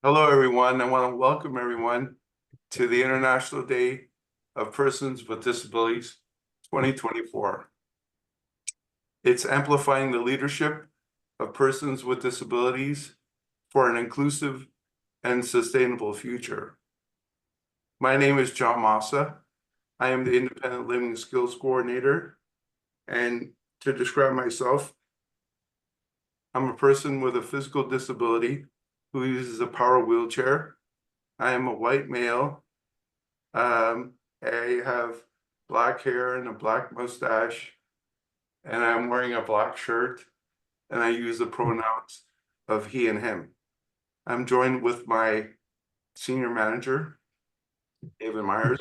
Hello, everyone. I want to welcome everyone to the International Day of Persons with Disabilities 2024. It's amplifying the leadership of persons with disabilities for an inclusive and sustainable future. My name is John Massa. I am the Independent Living Skills Coordinator. And to describe myself, I'm a person with a physical disability who uses a power wheelchair. I am a white male. I have black hair and a black mustache, and I'm wearing a black shirt, and I use the pronouns of he and him. I'm joined with my senior manager, David Myers,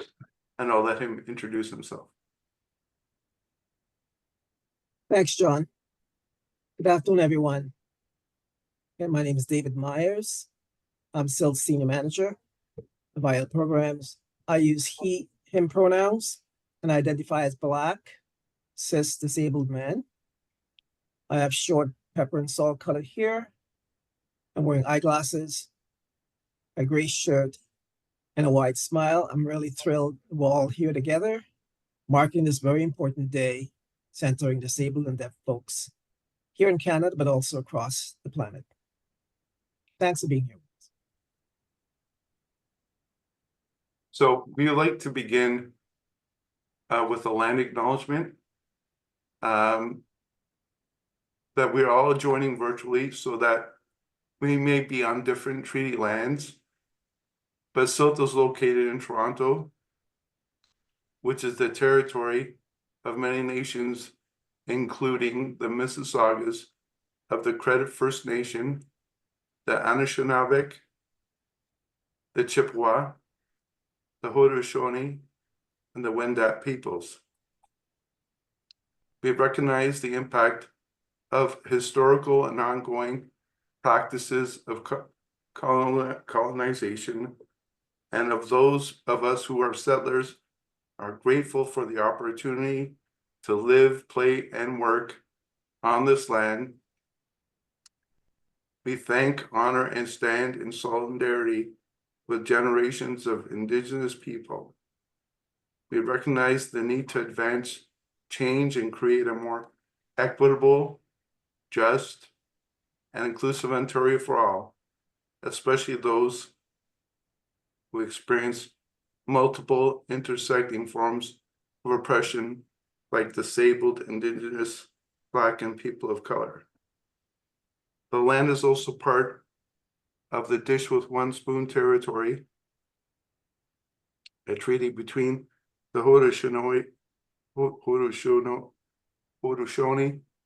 and I'll let him introduce himself. Thanks, John. Good afternoon, everyone. And my name is David Myers. I'm CILT Senior Manager of IL programs. I use he, him pronouns and identify as Black, cis, disabled man. I have short pepper and salt colored hair. I'm wearing eyeglasses, a gray shirt, and a wide smile. I'm really thrilled we're all here together, marking this very important day centering disabled and deaf folks here in Canada, but also across the planet. Thanks for being here. So we would like to begin with a land acknowledgement that we're all joining virtually so that we may be on different treaty lands, but CILT is located in Toronto, which is the territory of many nations, including the Mississaugas of the Credit First Nation, the Anishinaabe, the Chippewa, the Haudenosaunee, and the Wendat peoples. We recognize the impact of historical and ongoing practices of colonization, and of those of us who are settlers are grateful for the opportunity to live, play, and work on this land. We thank, honor, and stand in solidarity with generations of Indigenous people. We recognize the need to advance change and create a more equitable, just, and inclusive Ontario for all, especially those who experience multiple intersecting forms of oppression, like disabled, Indigenous, Black, and people of color. The land is also part of the Dish with One Spoon territory, a treaty between the Haudenosaunee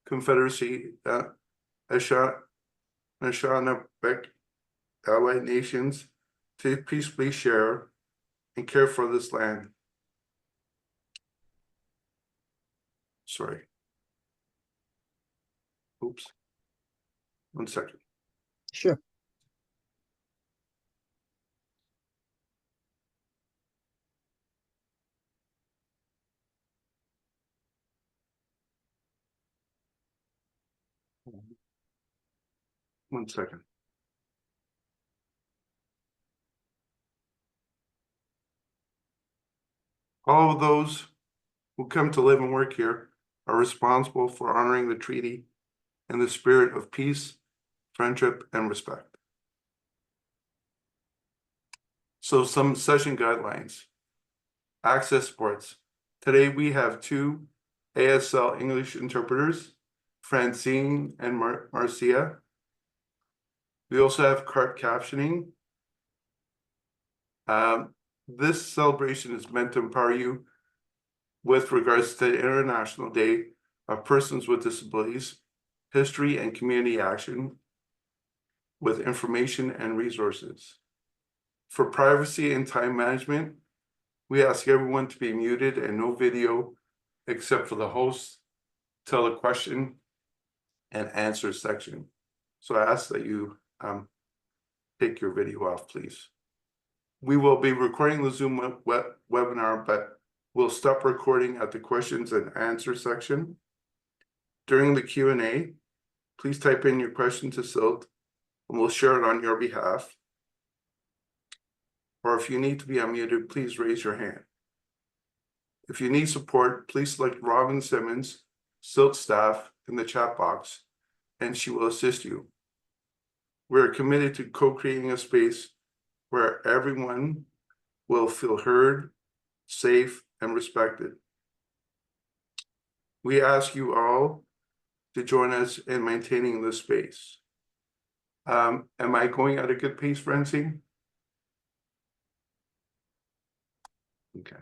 Confederacy, Anishinaabe Allied Nations to peacefully share and care for this land. Sorry. Oops. 1 second. Sure. One second. All of those who come to live and work here are responsible for honoring the treaty in the spirit of peace, friendship, and respect. So some session guidelines. Access supports. Today we have 2 ASL English interpreters, Francine and Marcia. We also have cart captioning. This celebration is meant to empower you with regards to the International Day of Persons with Disabilities, history and community action with information and resources. For privacy and time management, we ask everyone to be muted and no video except for the host till the question and answer section. So I ask that you take your video off, please. We will be recording the Zoom webinar, but we'll stop recording at the questions and answer section. During the Q&A, please type in your question to CILT and we'll share it on your behalf. or if you need to be unmuted, please raise your hand. If you need support, please select Robin Simmons, CILT staff, in the chat box, and she will assist you. We're committed to co-creating a space where everyone will feel heard, safe, and respected. We ask you all to join us in maintaining this space. Am I going at a good pace, Francine? Okay.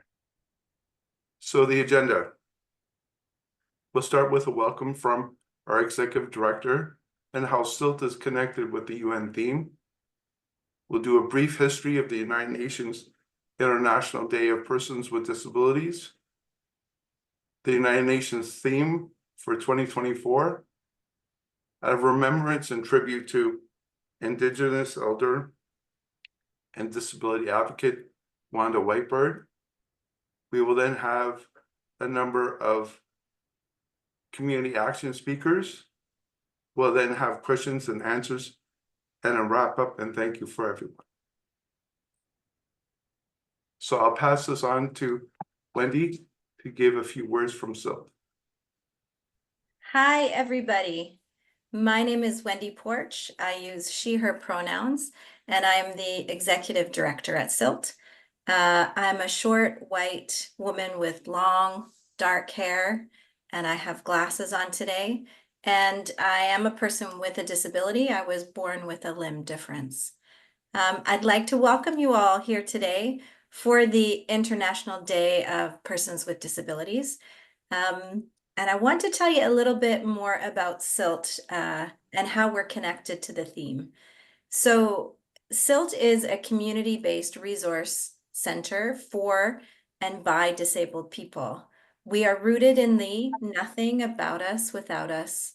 So the agenda. We'll start with a welcome from our executive director and how CILT is connected with the UN theme. We'll do a brief history of the United Nations International Day of Persons with Disabilities, the United Nations theme for 2024, a remembrance and tribute to Indigenous elder and disability advocate Wanda Whitebird. We will then have a number of community action speakers. We'll then have questions and answers and a wrap up, and thank you for everyone. So I'll pass this on to Wendy to give a few words from CILT. Hi, everybody. My name is Wendy Porch. I use she, her pronouns, and I'm the executive director at CILT. I'm a short, white woman with long, dark hair, and I have glasses on today. And I am a person with a disability. I was born with a limb difference. I'd like to welcome you all here today for the International Day of Persons with Disabilities. And I want to tell you a little bit more about CILT and how we're connected to the theme. So CILT is a community-based resource center for and by disabled people. We are rooted in the Nothing About Us Without Us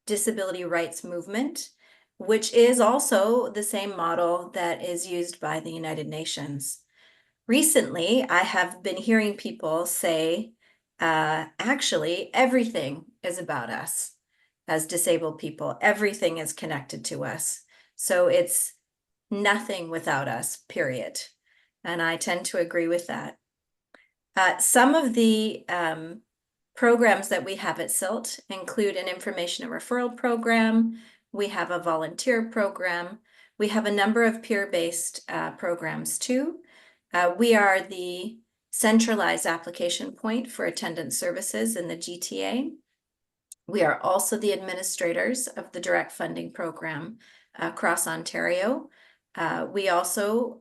disability rights movement, which is also the same model that is used by the United Nations. Recently, I have been hearing people say, actually, everything is about us as disabled people. Everything is connected to us. So it's nothing without us, period. And I tend to agree with that. Some of the programs that we have at CILT include an information and referral program. We have a volunteer program. We have a number of peer-based programs too. We are the centralized application point for attendance services in the GTA. We are also the administrators of the direct funding program across Ontario. We also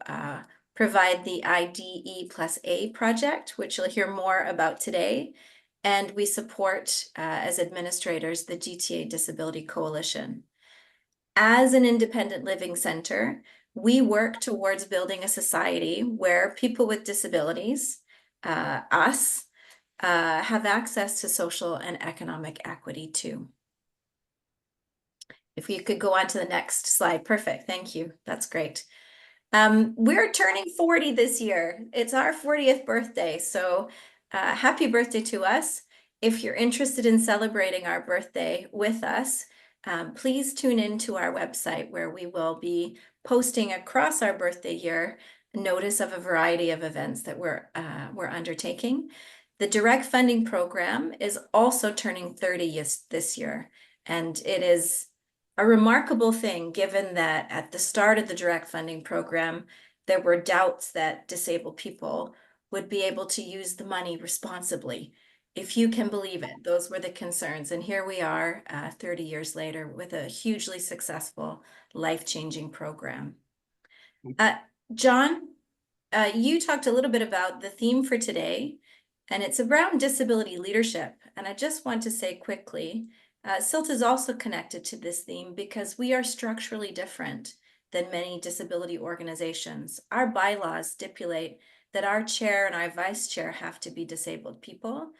provide the IDE+A project, which you'll hear more about today. And we support, as administrators, the GTA Disability Coalition. As an independent living center, we work towards building a society where people with disabilities, us, have access to social and economic equity too. If you could go on to the next slide. Perfect. Thank you. That's great. We're turning 40 this year. It's our 40th birthday. So happy birthday to us. If you're interested in celebrating our birthday with us, please tune in to our website where we will be posting across our birthday year notice of a variety of events that we're undertaking. The direct funding program is also turning 30 this year, and it is a remarkable thing given that at the start of the direct funding program, there were doubts that disabled people would be able to use the money responsibly. If you can believe it, those were the concerns. And here we are 30 years later with a hugely successful, life-changing program. John, you talked a little bit about the theme for today, and it's around disability leadership. And I just want to say quickly, CILT is also connected to this theme because we are structurally different than many disability organizations. Our bylaws stipulate that our chair and our vice chair have to be disabled people,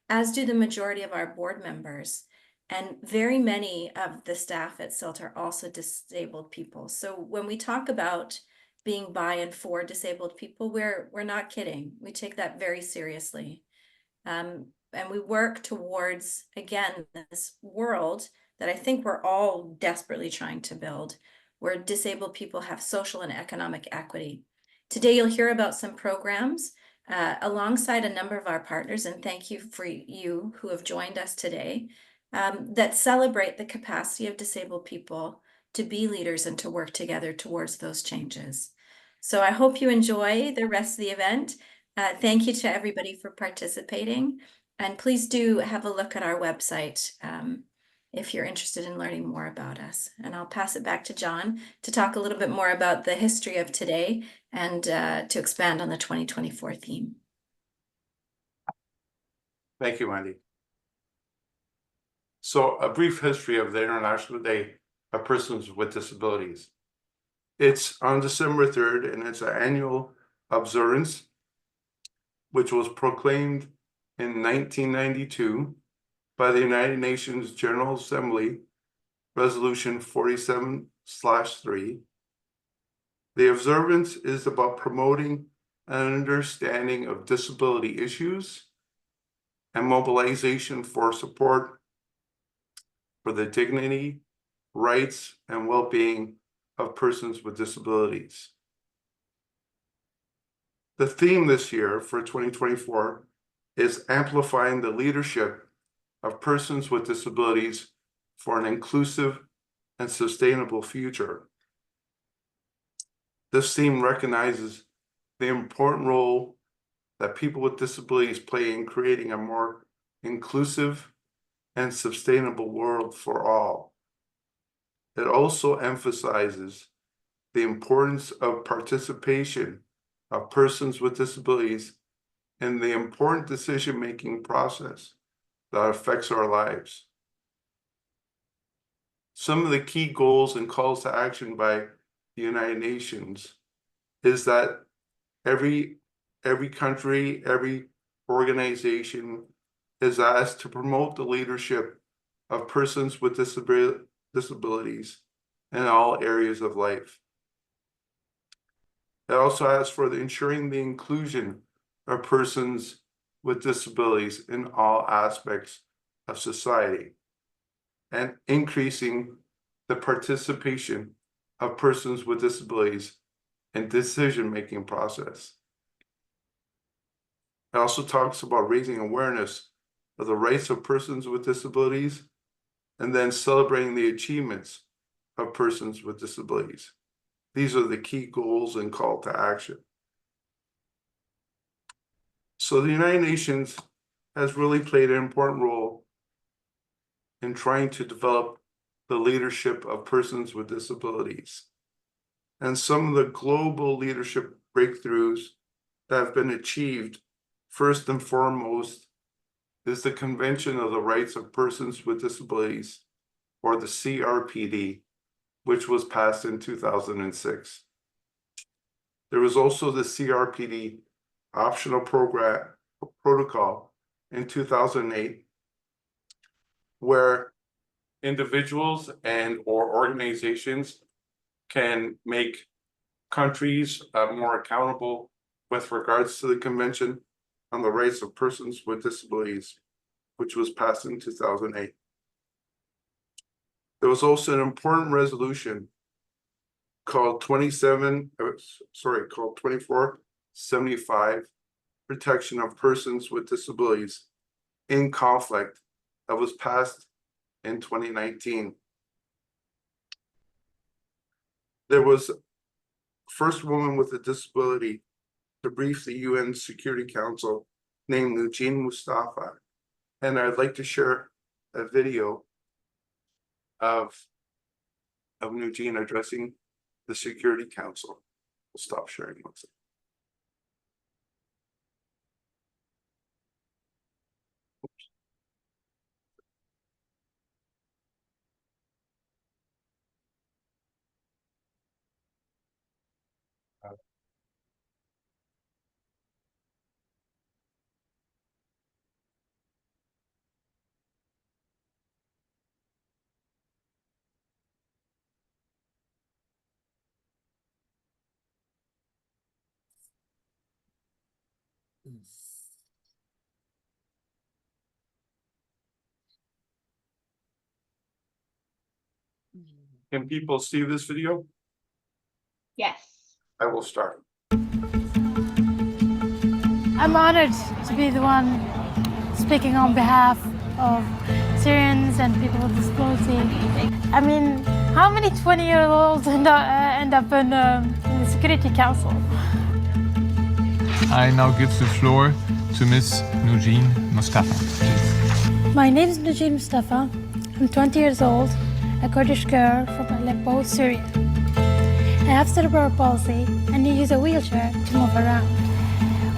as do the majority of our board members. And very many of the staff at CILT are also disabled people. So when we talk about being by and for disabled people, we're not kidding. We take that very seriously. And we work towards, again, this world that I think we're all desperately trying to build, where disabled people have social and economic equity. Today, you'll hear about some programs alongside a number of our partners, and thank you for you who have joined us today, that celebrate the capacity of disabled people to be leaders and to work together towards those changes. So I hope you enjoy the rest of the event. Thank you to everybody for participating, and please do have a look at our website if you're interested in learning more about us. And I'll pass it back to John to talk a little bit more about the history of today and to expand on the 2024 theme. Thank you, Wendy. So a brief history of the International Day of Persons with Disabilities. It's on December 3rd, and it's an annual observance, which was proclaimed in 1992 by the United Nations General Assembly, Resolution 47/3. The observance is about promoting an understanding of disability issues and mobilization for support for the dignity, rights, and well-being of persons with disabilities. The theme this year for 2024 is amplifying the leadership of persons with disabilities for an inclusive and sustainable future. This theme recognizes the important role that people with disabilities play in creating a more inclusive and sustainable world for all. It also emphasizes the importance of participation of persons with disabilities in the important decision-making process that affects our lives. Some of the key goals and calls to action by the United Nations is that every country, every organization is asked to promote the leadership of persons with disabilities in all areas of life. It also asks for ensuring the inclusion of persons with disabilities in all aspects of society and increasing the participation of persons with disabilities in decision-making process. It also talks about raising awareness of the rights of persons with disabilities and then celebrating the achievements of persons with disabilities. These are the key goals and call to action. So the United Nations has really played an important role in trying to develop the leadership of persons with disabilities. And some of the global leadership breakthroughs that have been achieved, first and foremost, is the Convention of the Rights of Persons with Disabilities, or the CRPD, which was passed in 2006. There was also the CRPD optional protocol in 2008, where individuals and or organizations can make countries more accountable with regards to the Convention on the Rights of Persons with Disabilities, which was passed in 2008. There was also an important resolution called 2475, Protection of Persons with Disabilities in Conflict, that was passed in 2019. There was first woman with a disability to brief the UN Security Council named Nujeen Mustafa. And I'd like to share a video of Nujeen addressing the Security Council. We'll stop sharing one second. Can people see this video? Yes. I will start. I'm honored to be the one speaking on behalf of Syrians and people with disability. I mean, how many 20-year-olds end up in the Security Council? I now give the floor to Ms. Nujeen Mustafa. My name is Nujeen Mustafa. I'm 20 years old, a Kurdish girl from Aleppo, Syria. I have cerebral palsy and use a wheelchair to move around.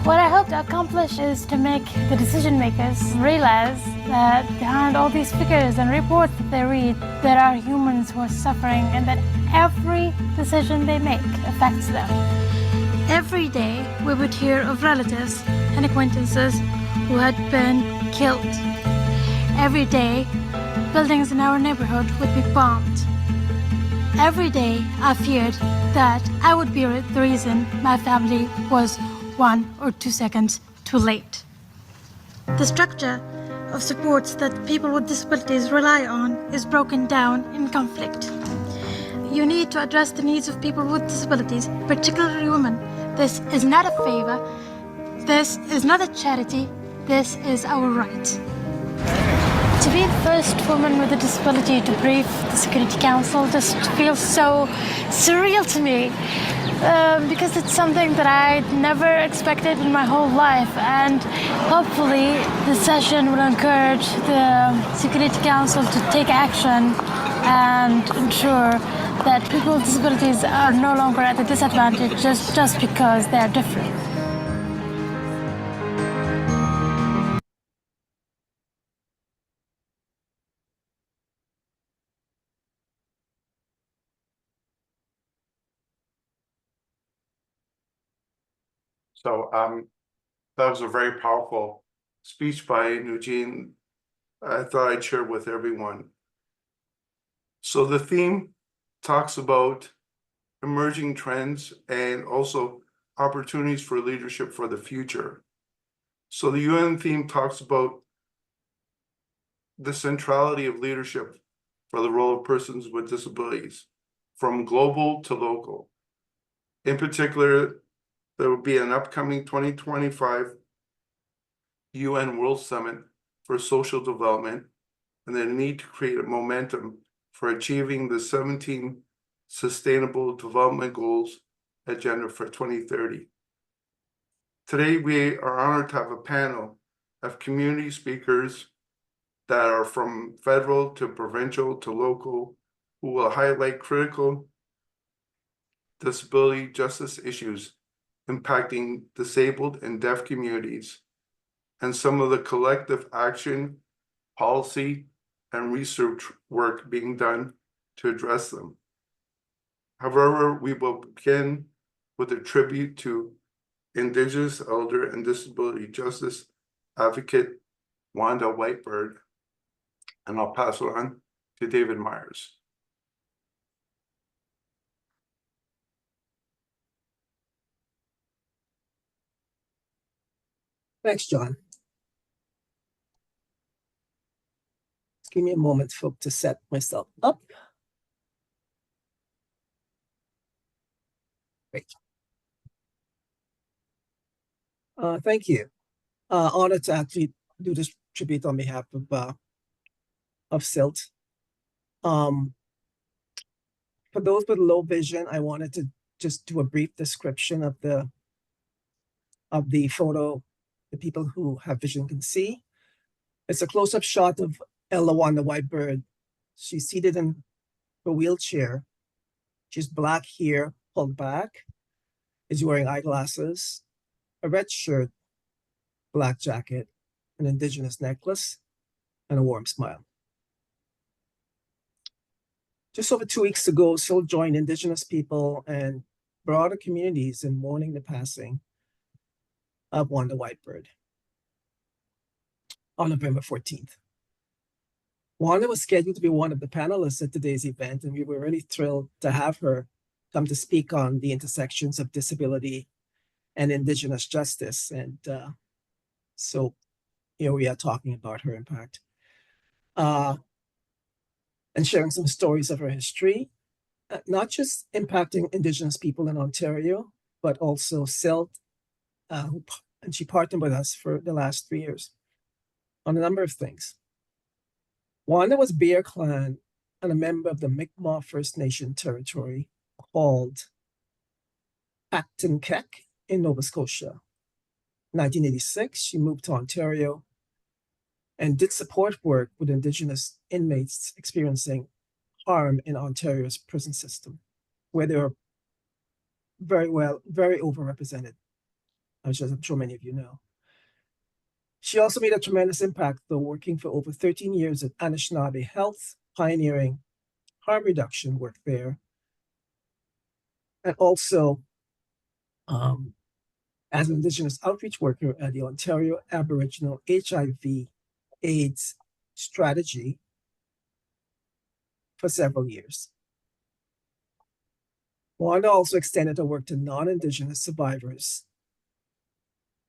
What I hope to accomplish is to make the decision makers realize that behind all these figures and reports that they read, there are humans who are suffering and that every decision they make affects them. Every day we would hear of relatives and acquaintances who had been killed. Every day, buildings in our neighborhood would be bombed. Every day I feared that I would be the reason my family was 1 or 2 seconds too late. The structure of supports that people with disabilities rely on is broken down in conflict. You need to address the needs of people with disabilities, particularly women. This is not a favor. This is not a charity. This is our right. To be the first woman with a disability to brief the Security Council just feels so surreal to me. Because it's something that I'd never expected in my whole life, and hopefully the session will encourage the Security Council to take action and ensure that people with disabilities are no longer at a disadvantage just because they're different. So that was a very powerful speech by Nujeen. I thought I'd share with everyone. So the theme talks about emerging trends and also opportunities for leadership for the future. So the UN theme talks about the centrality of leadership for the role of persons with disabilities, from global to local. In particular, there will be an upcoming 2025 UN World Summit for Social Development and the need to create a momentum for achieving the 17 Sustainable Development Goals agenda for 2030. Today, we are honored to have a panel of community speakers that are from federal to provincial to local, who will highlight critical disability justice issues impacting disabled and deaf communities, and some of the collective action, policy, and research work being done to address them. However, we will begin with a tribute to Indigenous elder and disability justice advocate Wanda Whitebird, and I'll pass it on to David Myers. Thanks, John. Just give me a moment, folks, to set myself up. Great. Thank you. Honored to actually do this tribute on behalf of CILT. For those with low vision, I wanted to just do a brief description of the photo the people who have vision can see. It's a close-up shot of Wanda Whitebird. She's seated in a wheelchair. She's black hair pulled back, is wearing eyeglasses, a red shirt, black jacket, an Indigenous necklace, and a warm smile. Just over 2 weeks ago, CILT joined Indigenous people and broader communities in mourning the passing of Wanda Whitebird on November 14th. Wanda was scheduled to be one of the panelists at today's event, and we were really thrilled to have her come to speak on the intersections of disability and Indigenous justice. And so here we are talking about her impact and sharing some stories of her history, not just impacting Indigenous people in Ontario, but also CILT, who and she partnered with us for the last 3 years on a number of things. Wanda was Bear Clan and a member of the Mi'kmaq First Nation territory called Acton-Keck in Nova Scotia. 1986, she moved to Ontario and did support work with Indigenous inmates experiencing harm in Ontario's prison system, where they are very overrepresented, as I'm sure many of you know. She also made a tremendous impact, though, working for over 13 years at Anishinaabe Health, pioneering harm reduction work there, and also as an Indigenous outreach worker at the Ontario Aboriginal HIV/AIDS strategy for several years. Wanda also extended her work to non-Indigenous survivors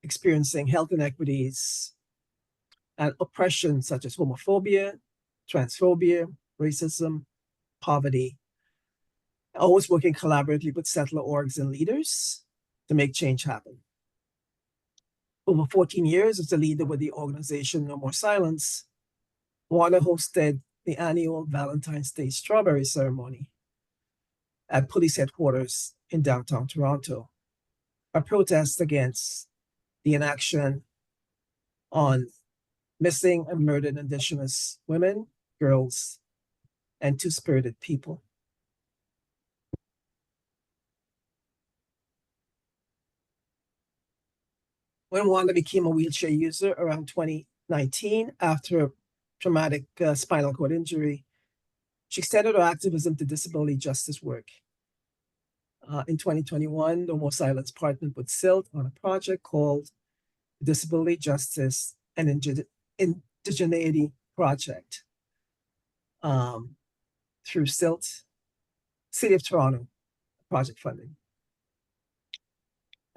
experiencing health inequities and oppression such as homophobia, transphobia, racism, poverty, always working collaboratively with settler orgs and leaders to make change happen. Over 14 years as a leader with the organization No More Silence, Wanda hosted the annual Valentine's Day Strawberry Ceremony at police headquarters in downtown Toronto, a protest against the inaction on missing and murdered Indigenous women, girls, and two-spirited people. When Wanda became a wheelchair user around 2019, after a traumatic spinal cord injury, she extended her activism to disability justice work. In 2021, No More Silence partnered with CILT on a project called Disability Justice and Indigeneity Project through CILT, City of Toronto project funding.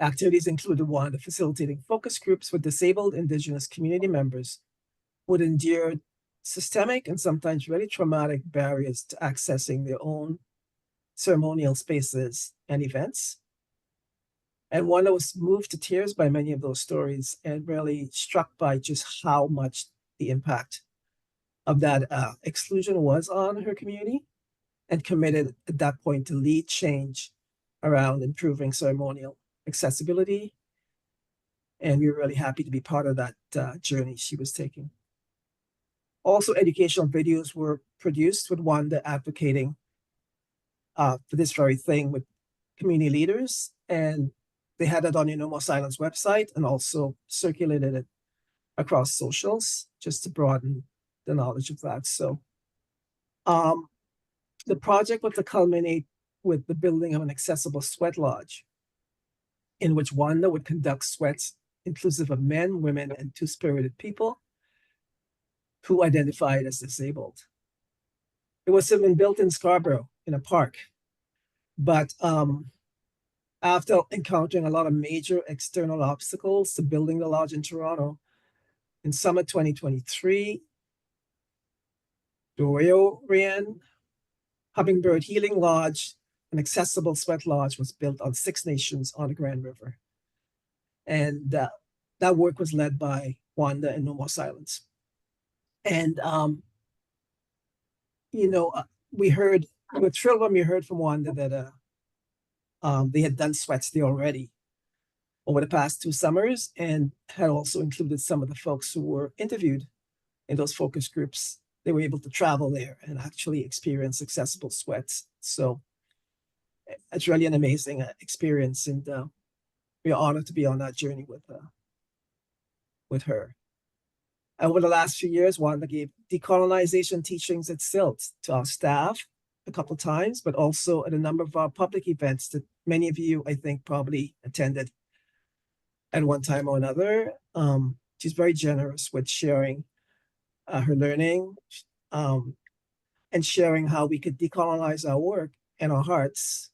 Activities included Wanda facilitating focus groups for disabled Indigenous community members who had endured systemic and sometimes really traumatic barriers to accessing their own ceremonial spaces and events. And Wanda was moved to tears by many of those stories and really struck by just how much the impact of that exclusion was on her community, and committed at that point to lead change around improving ceremonial accessibility. And we were really happy to be part of that journey she was taking. Also, educational videos were produced with Wanda advocating for this very thing with community leaders, and they had it on the No More Silence website and also circulated it across socials just to broaden the knowledge of that. So the project was to culminate with the building of an accessible sweat lodge in which Wanda would conduct sweats inclusive of men, women, and two-spirited people who identified as disabled. It was been built in Scarborough in a park, but after encountering a lot of major external obstacles to building the lodge in Toronto, in summer 2023, Dorio Rian Hummingbird Healing Lodge, an accessible sweat lodge, was built on 6 Nations on the Grand River. And that work was led by Wanda and No More Silence. And, we were thrilled when we heard from Wanda that they had done sweats there already over the past 2 summers, and had also included some of the folks who were interviewed in those focus groups. They were able to travel there and actually experience accessible sweats. So it's really an amazing experience, and we are honored to be on that journey with her. Over the last few years, Wanda gave decolonization teachings at CILT to our staff a couple of times, but also at a number of our public events that many of you, I think, probably attended at one time or another. She's very generous with sharing her learning and sharing how we could decolonize our work and our hearts,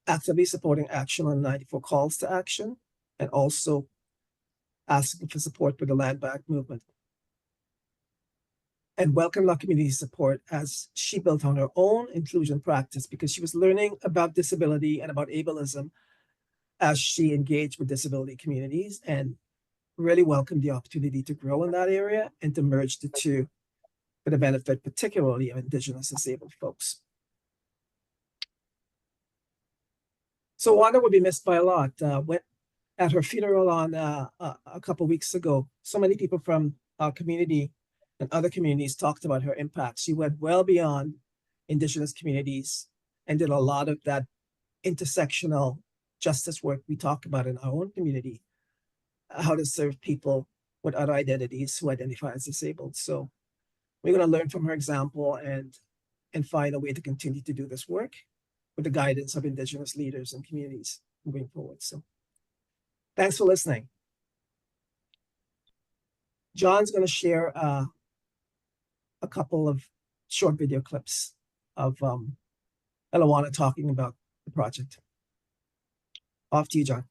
actively supporting action on 94 calls to action, and also asking for support with the Land Back movement. And welcomed our community support as she built on her own inclusion practice, because she was learning about disability and about ableism as she engaged with disability communities and really welcomed the opportunity to grow in that area and to merge the two for the benefit, particularly of Indigenous disabled folks. So Wanda would be missed by a lot. Went at her funeral on a couple weeks ago, so many people from our community and other communities talked about her impact. She went well beyond Indigenous communities and did a lot of that intersectional justice work we talk about in our own community, how to serve people with other identities who identify as disabled. So we're going to learn from her example and find a way to continue to do this work with the guidance of Indigenous leaders and communities moving forward. So thanks for listening. John's going to share a couple of short video clips of Elawana talking about the project. Off to you, John.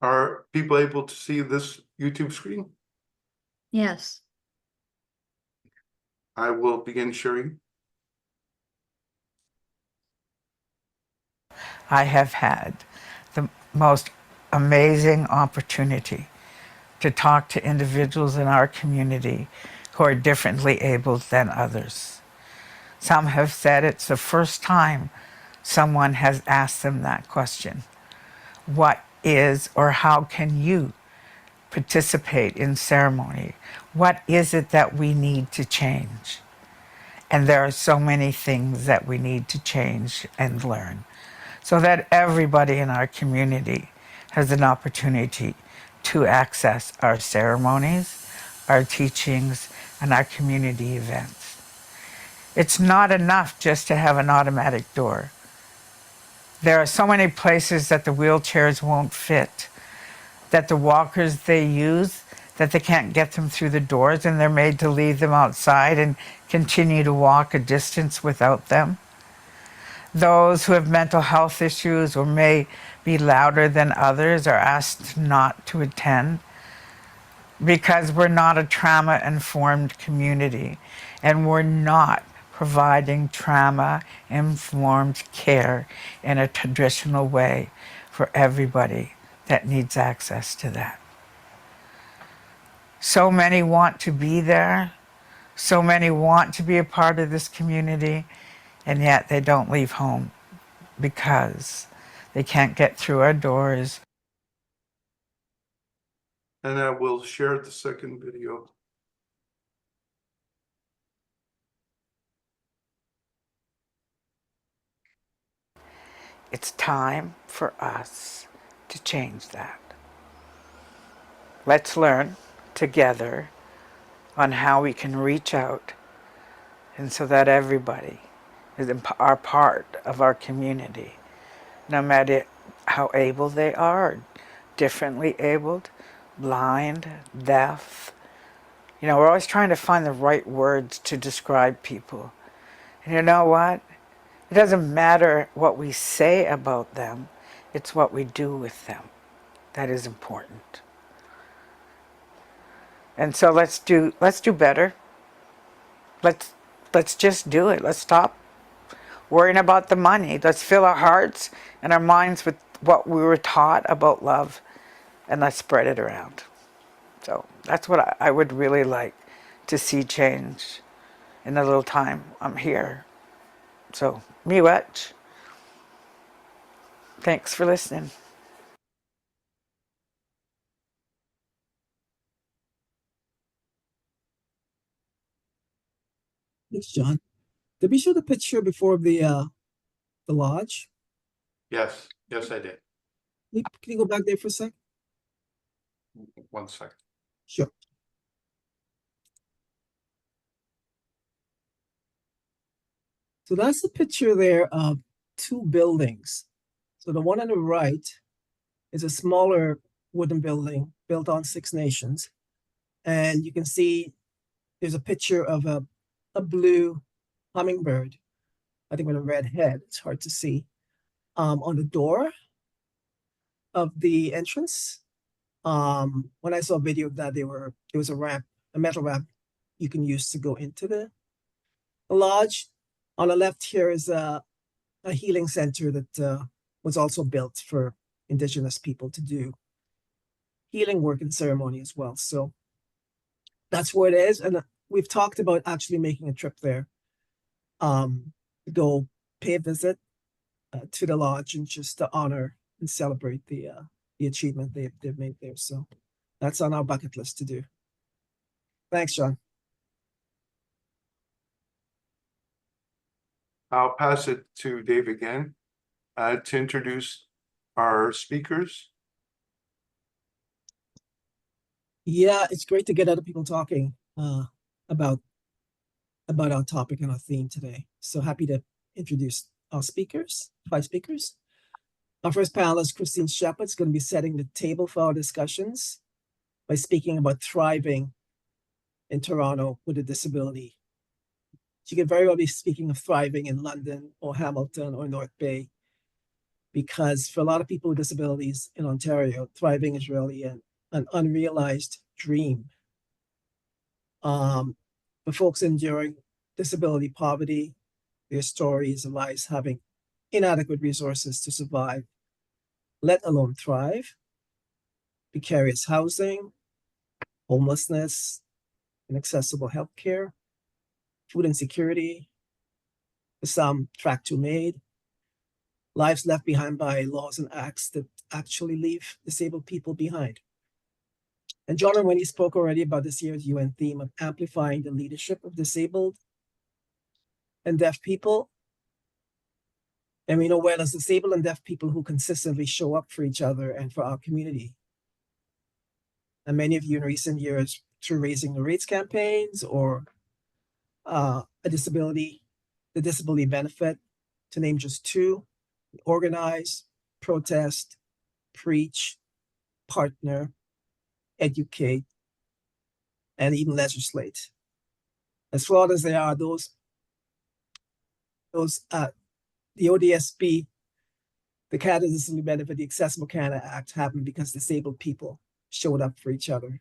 Are people able to see this YouTube screen? Yes. I will begin sharing. I have had the most amazing opportunity to talk to individuals in our community who are differently abled than others. Some have said it's the first time someone has asked them that question. What is or how can you participate in ceremony? What is it that we need to change? And there are so many things that we need to change and learn so that everybody in our community has an opportunity to access our ceremonies, our teachings, and our community events. It's not enough just to have an automatic door. There are so many places that the wheelchairs won't fit, that the walkers they use, that they can't get them through the doors and they're made to leave them outside and continue to walk a distance without them. Those who have mental health issues or may be louder than others are asked not to attend because we're not a trauma-informed community and we're not providing trauma-informed care in a traditional way for everybody that needs access to that. So many want to be there, so many want to be a part of this community, and yet they don't leave home because they can't get through our doors. And I will share the second video. It's time for us to change that. Let's learn together on how we can reach out and so that everybody is a part of our community, no matter how able they are, differently abled, blind, deaf. You know, we're always trying to find the right words to describe people. And you know what? It doesn't matter what we say about them, it's what we do with them that is important. And so let's do better. Let's just do it. Let's stop worrying about the money. Let's fill our hearts and our minds with what we were taught about love, and let's spread it around. So that's what I would really like to see change in the little time I'm here. So, miigwech. Thanks for listening. Thanks, John. Did we show the picture before of the lodge? Yes, yes, I did. Can you go back there for a sec? 1 second. Sure. So that's the picture there of two buildings. So the one on the right is a smaller wooden building built on Six Nations. And you can see there's a picture of a blue hummingbird, I think with a red head. It's hard to see. On the door of the entrance. When I saw a video of that, it was a ramp, a metal ramp you can use to go into the lodge. On the left here is a healing center that was also built for Indigenous people to do healing work and ceremony as well. So that's where it is. And we've talked about actually making a trip there, to go pay a visit to the lodge and just to honor and celebrate the achievement they've made there. So that's on our bucket list to do. Thanks, John. I'll pass it to Dave again to introduce our speakers. Yeah, it's great to get other people talking about our topic and our theme today. So happy to introduce our speakers, 5 speakers. Our first panelist, Christine Shepard, is going to be setting the table for our discussions by speaking about thriving in Toronto with a disability. She could very well be speaking of thriving in London or Hamilton or North Bay, because for a lot of people with disabilities in Ontario, thriving is really an unrealized dream. For folks enduring disability poverty, their stories of lives having inadequate resources to survive, let alone thrive, precarious housing, homelessness, inaccessible healthcare, food insecurity, for some track to maid, lives left behind by laws and acts that actually leave disabled people behind. And John and Wendy spoke already about this year's UN theme of amplifying the leadership of disabled and deaf people. And we know well as disabled and deaf people who consistently show up for each other and for our community. And many of you in recent years, through Raising the Rates campaigns or the disability benefit, to name just 2, organize, protest, preach, partner, educate, and even legislate. As flawed as they are, the ODSP, the Canada Disability Benefit, the Accessible Canada Act happened because disabled people showed up for each other.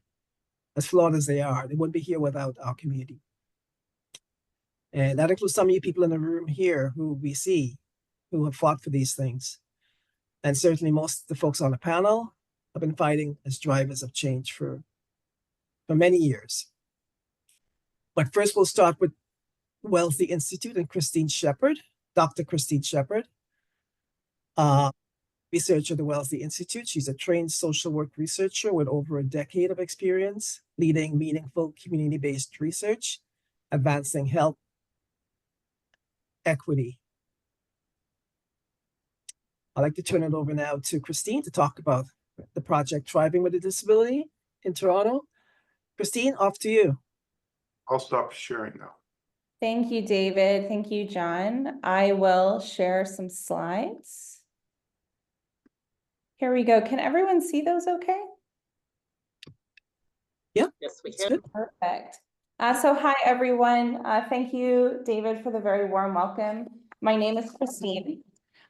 As flawed as they are, they wouldn't be here without our community. And that includes some of you people in the room here who we see, who have fought for these things. And certainly most of the folks on the panel have been fighting as drivers of change for many years. But first we'll start with Wellesley Institute and Christine Shepard, Dr. Christine Shepard, researcher at the Wellesley Institute. She's a trained social work researcher with over a decade of experience leading meaningful community-based research, advancing health equity. I'd like to turn it over now to Christine to talk about the project Thriving with a Disability in Toronto. Christine, off to you. I'll stop sharing now. Thank you, David. Thank you, John. I will share some slides. Here we go. Can everyone see those okay? Yep. Yes, we That's can. good. Perfect. So hi, everyone. Thank you, David, for the very warm welcome. My name is Christine.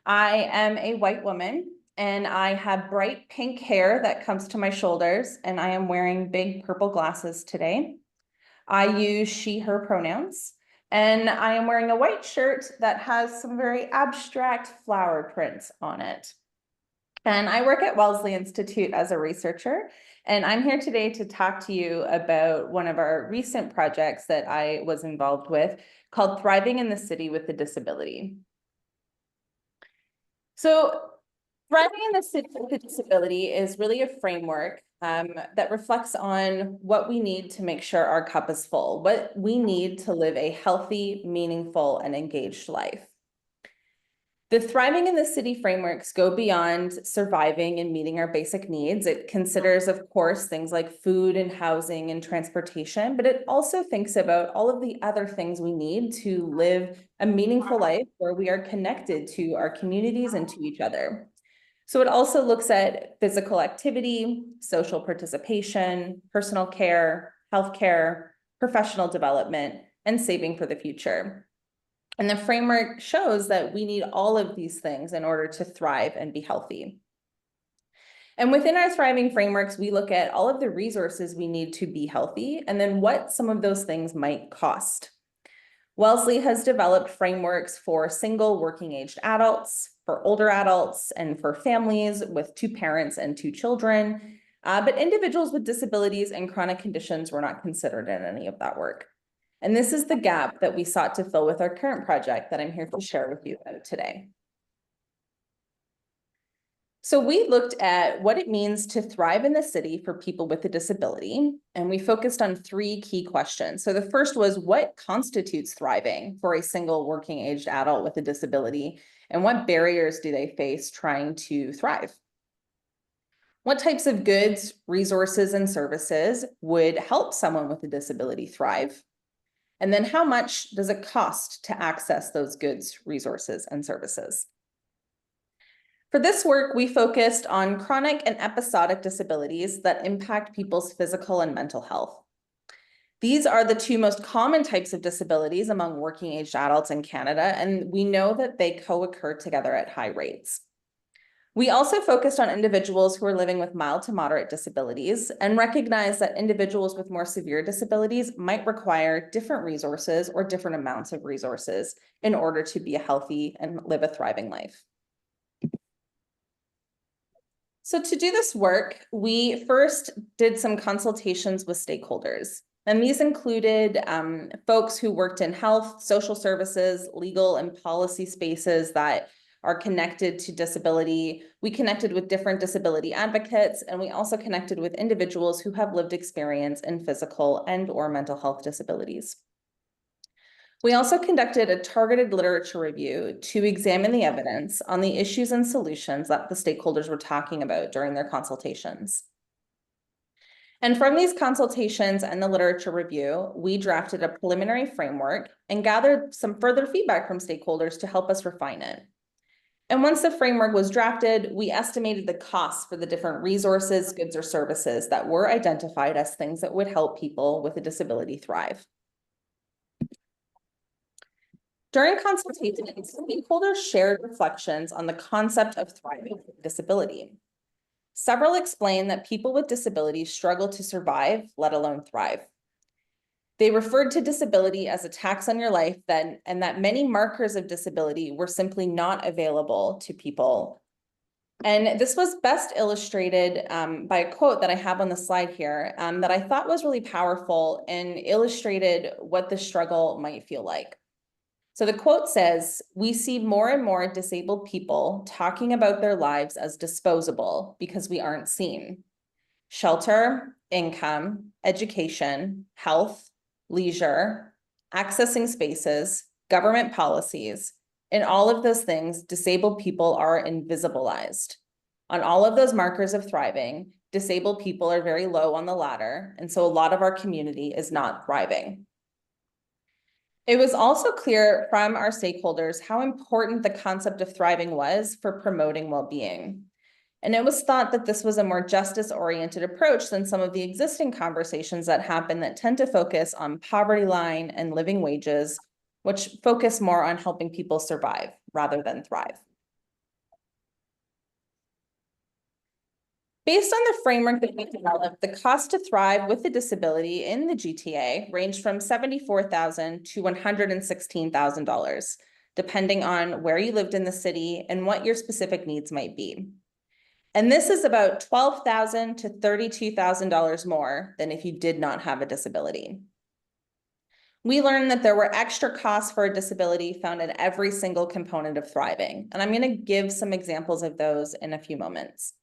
I am a white woman and I have bright pink hair that comes to my shoulders, and I am wearing big purple glasses today. I use she, her pronouns, and I am wearing a white shirt that has some very abstract flower prints on it. And I work at Wellesley Institute as a researcher, and I'm here today to talk to you about one of our recent projects that I was involved with called Thriving in the City with a Disability. So Thriving in the City with a Disability is really a framework that reflects on what we need to make sure our cup is full, what we need to live a healthy, meaningful, and engaged life. The Thriving in the City frameworks go beyond surviving and meeting our basic needs. It considers, of course, things like food and housing and transportation, but it also thinks about all of the other things we need to live a meaningful life where we are connected to our communities and to each other. So it also looks at physical activity, social participation, personal care, healthcare, professional development, and saving for the future. And the framework shows that we need all of these things in order to thrive and be healthy. And within our thriving frameworks, we look at all of the resources we need to be healthy and then what some of those things might cost. Wellesley has developed frameworks for single working-aged adults, for older adults, and for families with 2 parents and 2 children. But individuals with disabilities and chronic conditions were not considered in any of that work. And this is the gap that we sought to fill with our current project that I'm here to share with you about today. So we looked at what it means to thrive in the city for people with a disability, and we focused on 3 key questions. So the first was, what constitutes thriving for a single working-aged adult with a disability, and what barriers do they face trying to thrive? What types of goods, resources, and services would help someone with a disability thrive? And then how much does it cost to access those goods, resources, and services? For this work, we focused on chronic and episodic disabilities that impact people's physical and mental health. These are the 2 most common types of disabilities among working-aged adults in Canada, and we know that they co-occur together at high rates. We also focused on individuals who are living with mild to moderate disabilities and recognized that individuals with more severe disabilities might require different resources or different amounts of resources in order to be healthy and live a thriving life. So to do this work, we first did some consultations with stakeholders. And these included folks who worked in health, social services, legal, and policy spaces that are connected to disability. We connected with different disability advocates, and we also connected with individuals who have lived experience in physical and/or mental health disabilities. We also conducted a targeted literature review to examine the evidence on the issues and solutions that the stakeholders were talking about during their consultations. And from these consultations and the literature review, we drafted a preliminary framework and gathered some further feedback from stakeholders to help us refine it. And once the framework was drafted, we estimated the costs for the different resources, goods, or services that were identified as things that would help people with a disability thrive. During consultations, stakeholders shared reflections on the concept of thriving with disability. Several explained that people with disabilities struggle to survive, let alone thrive. They referred to disability as a tax on your life and that many markers of disability were simply not available to people. And this was best illustrated by a quote that I have on the slide here that I thought was really powerful and illustrated what the struggle might feel like. So the quote says, "We see more and more disabled people talking about their lives as disposable because we aren't seen. Shelter, income, education, health, leisure, accessing spaces, government policies, in all of those things, disabled people are invisibilized. On all of those markers of thriving, disabled people are very low on the ladder, and so a lot of our community is not thriving." It was also clear from our stakeholders how important the concept of thriving was for promoting well-being. And it was thought that this was a more justice-oriented approach than some of the existing conversations that happen that tend to focus on poverty line and living wages, which focus more on helping people survive rather than thrive. Based on the framework that we developed, the cost to thrive with a disability in the GTA ranged from $74,000 to $116,000, depending on where you lived in the city and what your specific needs might be. And this is about $12,000 to $32,000 more than if you did not have a disability. We learned that there were extra costs for a disability found in every single component of thriving, and I'm going to give some examples of those in a few moments.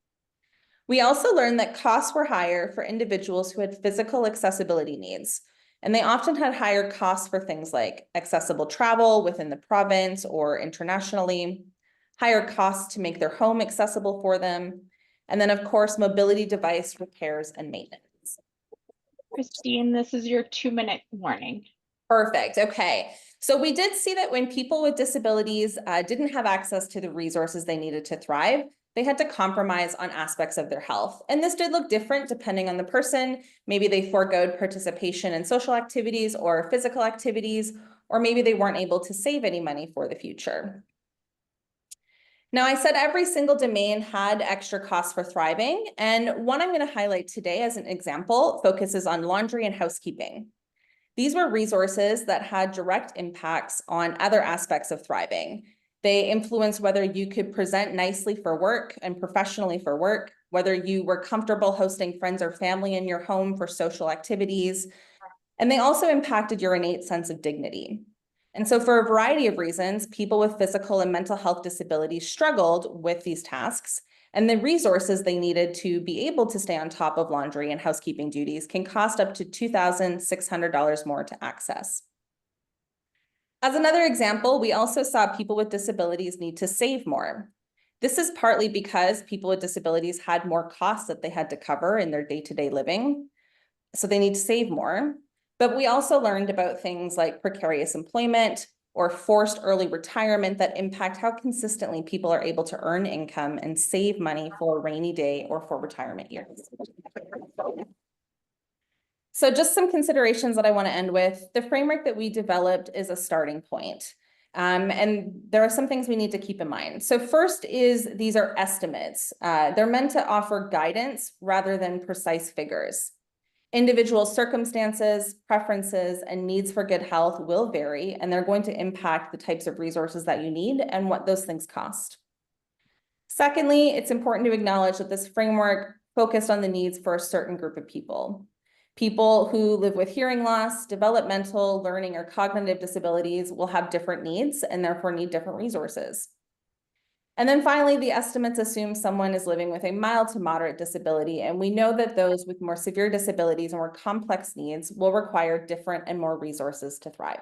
We also learned that costs were higher for individuals who had physical accessibility needs, and they often had higher costs for things like accessible travel within the province or internationally, higher costs to make their home accessible for them, and then of course, mobility device repairs and maintenance. Christine, this is your 2-minute warning. Perfect, okay. So we did see that when people with disabilities didn't have access to the resources they needed to thrive, they had to compromise on aspects of their health. And this did look different depending on the person. Maybe they foregoed participation in social activities or physical activities, or maybe they weren't able to save any money for the future. Now, I said every single domain had extra costs for thriving, and one I'm going to highlight today as an example focuses on laundry and housekeeping. These were resources that had direct impacts on other aspects of thriving. They influenced whether you could present nicely for work and professionally for work, whether you were comfortable hosting friends or family in your home for social activities, and they also impacted your innate sense of dignity. And so for a variety of reasons, people with physical and mental health disabilities struggled with these tasks, and the resources they needed to be able to stay on top of laundry and housekeeping duties can cost up to $2,600 more to access. As another example, we also saw people with disabilities need to save more. This is partly because people with disabilities had more costs that they had to cover in their day-to-day living, so they need to save more. But we also learned about things like precarious employment or forced early retirement that impact how consistently people are able to earn income and save money for a rainy day or for retirement years. So just some considerations that I want to end with. The framework that we developed is a starting point. And there are some things we need to keep in mind. So first is these are estimates. They're meant to offer guidance rather than precise figures. Individual circumstances, preferences, and needs for good health will vary, and they're going to impact the types of resources that you need and what those things cost. Secondly, it's important to acknowledge that this framework focused on the needs for a certain group of people. People who live with hearing loss, developmental, learning, or cognitive disabilities will have different needs and therefore need different resources. And then finally, the estimates assume someone is living with a mild to moderate disability, and we know that those with more severe disabilities and more complex needs will require different and more resources to thrive.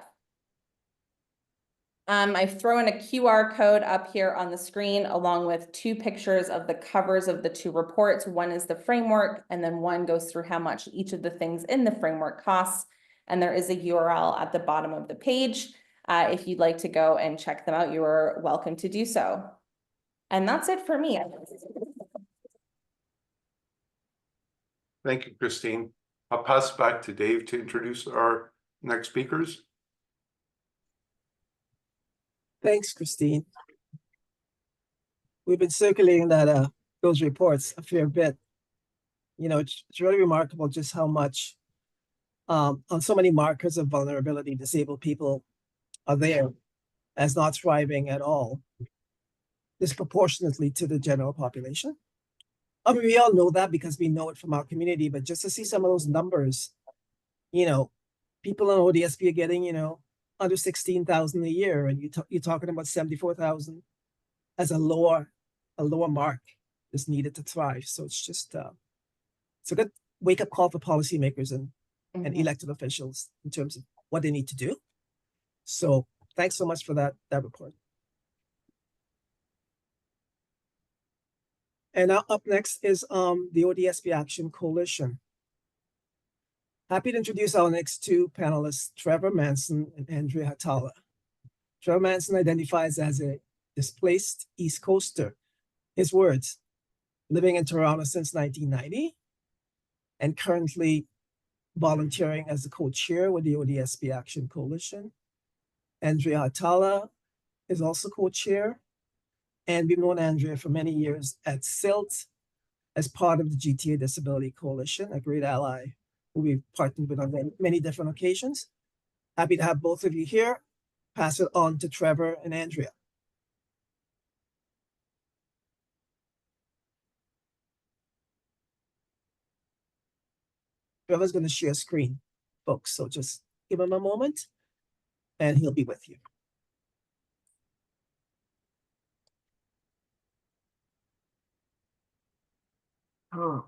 I've thrown a QR code up here on the screen along with two pictures of the covers of the two reports. One is the framework, and then one goes through how much each of the things in the framework costs. And there is a URL at the bottom of the page. If you'd like to go and check them out, you are welcome to do so. And that's it for me. Thank you, Christine. I'll pass it back to Dave to introduce our next speakers. Thanks, Christine. We've been circulating that those reports a fair bit. You know, it's really remarkable just how much on so many markers of vulnerability, disabled people are there as not thriving at all, disproportionately to the general population. I mean, we all know that because we know it from our community, but just to see some of those numbers, you know, people on ODSP are getting, you know, under 16,000 a year, and you're talking about 74,000 as a lower mark is needed to thrive. So it's just it's a good wake-up call for policymakers and elected officials in terms of what they need to do. So thanks so much for that report. And now up next is the ODSP Action Coalition. Happy to introduce our next two panelists, Trevor Manson and Andrea Hatala. Trevor Manson identifies as a displaced East Coaster. His words, living in Toronto since 1990 and currently volunteering as the co-chair with the ODSP Action Coalition. Andrea Hatala is also co-chair, and we've known Andrea for many years at CILT as part of the GTA Disability Coalition, a great ally who we've partnered with on many different occasions. Happy to have both of you here. Pass it on to Trevor and Andrea. Trevor's going to share screen, folks, so just give him a moment and he'll be with you. Oh.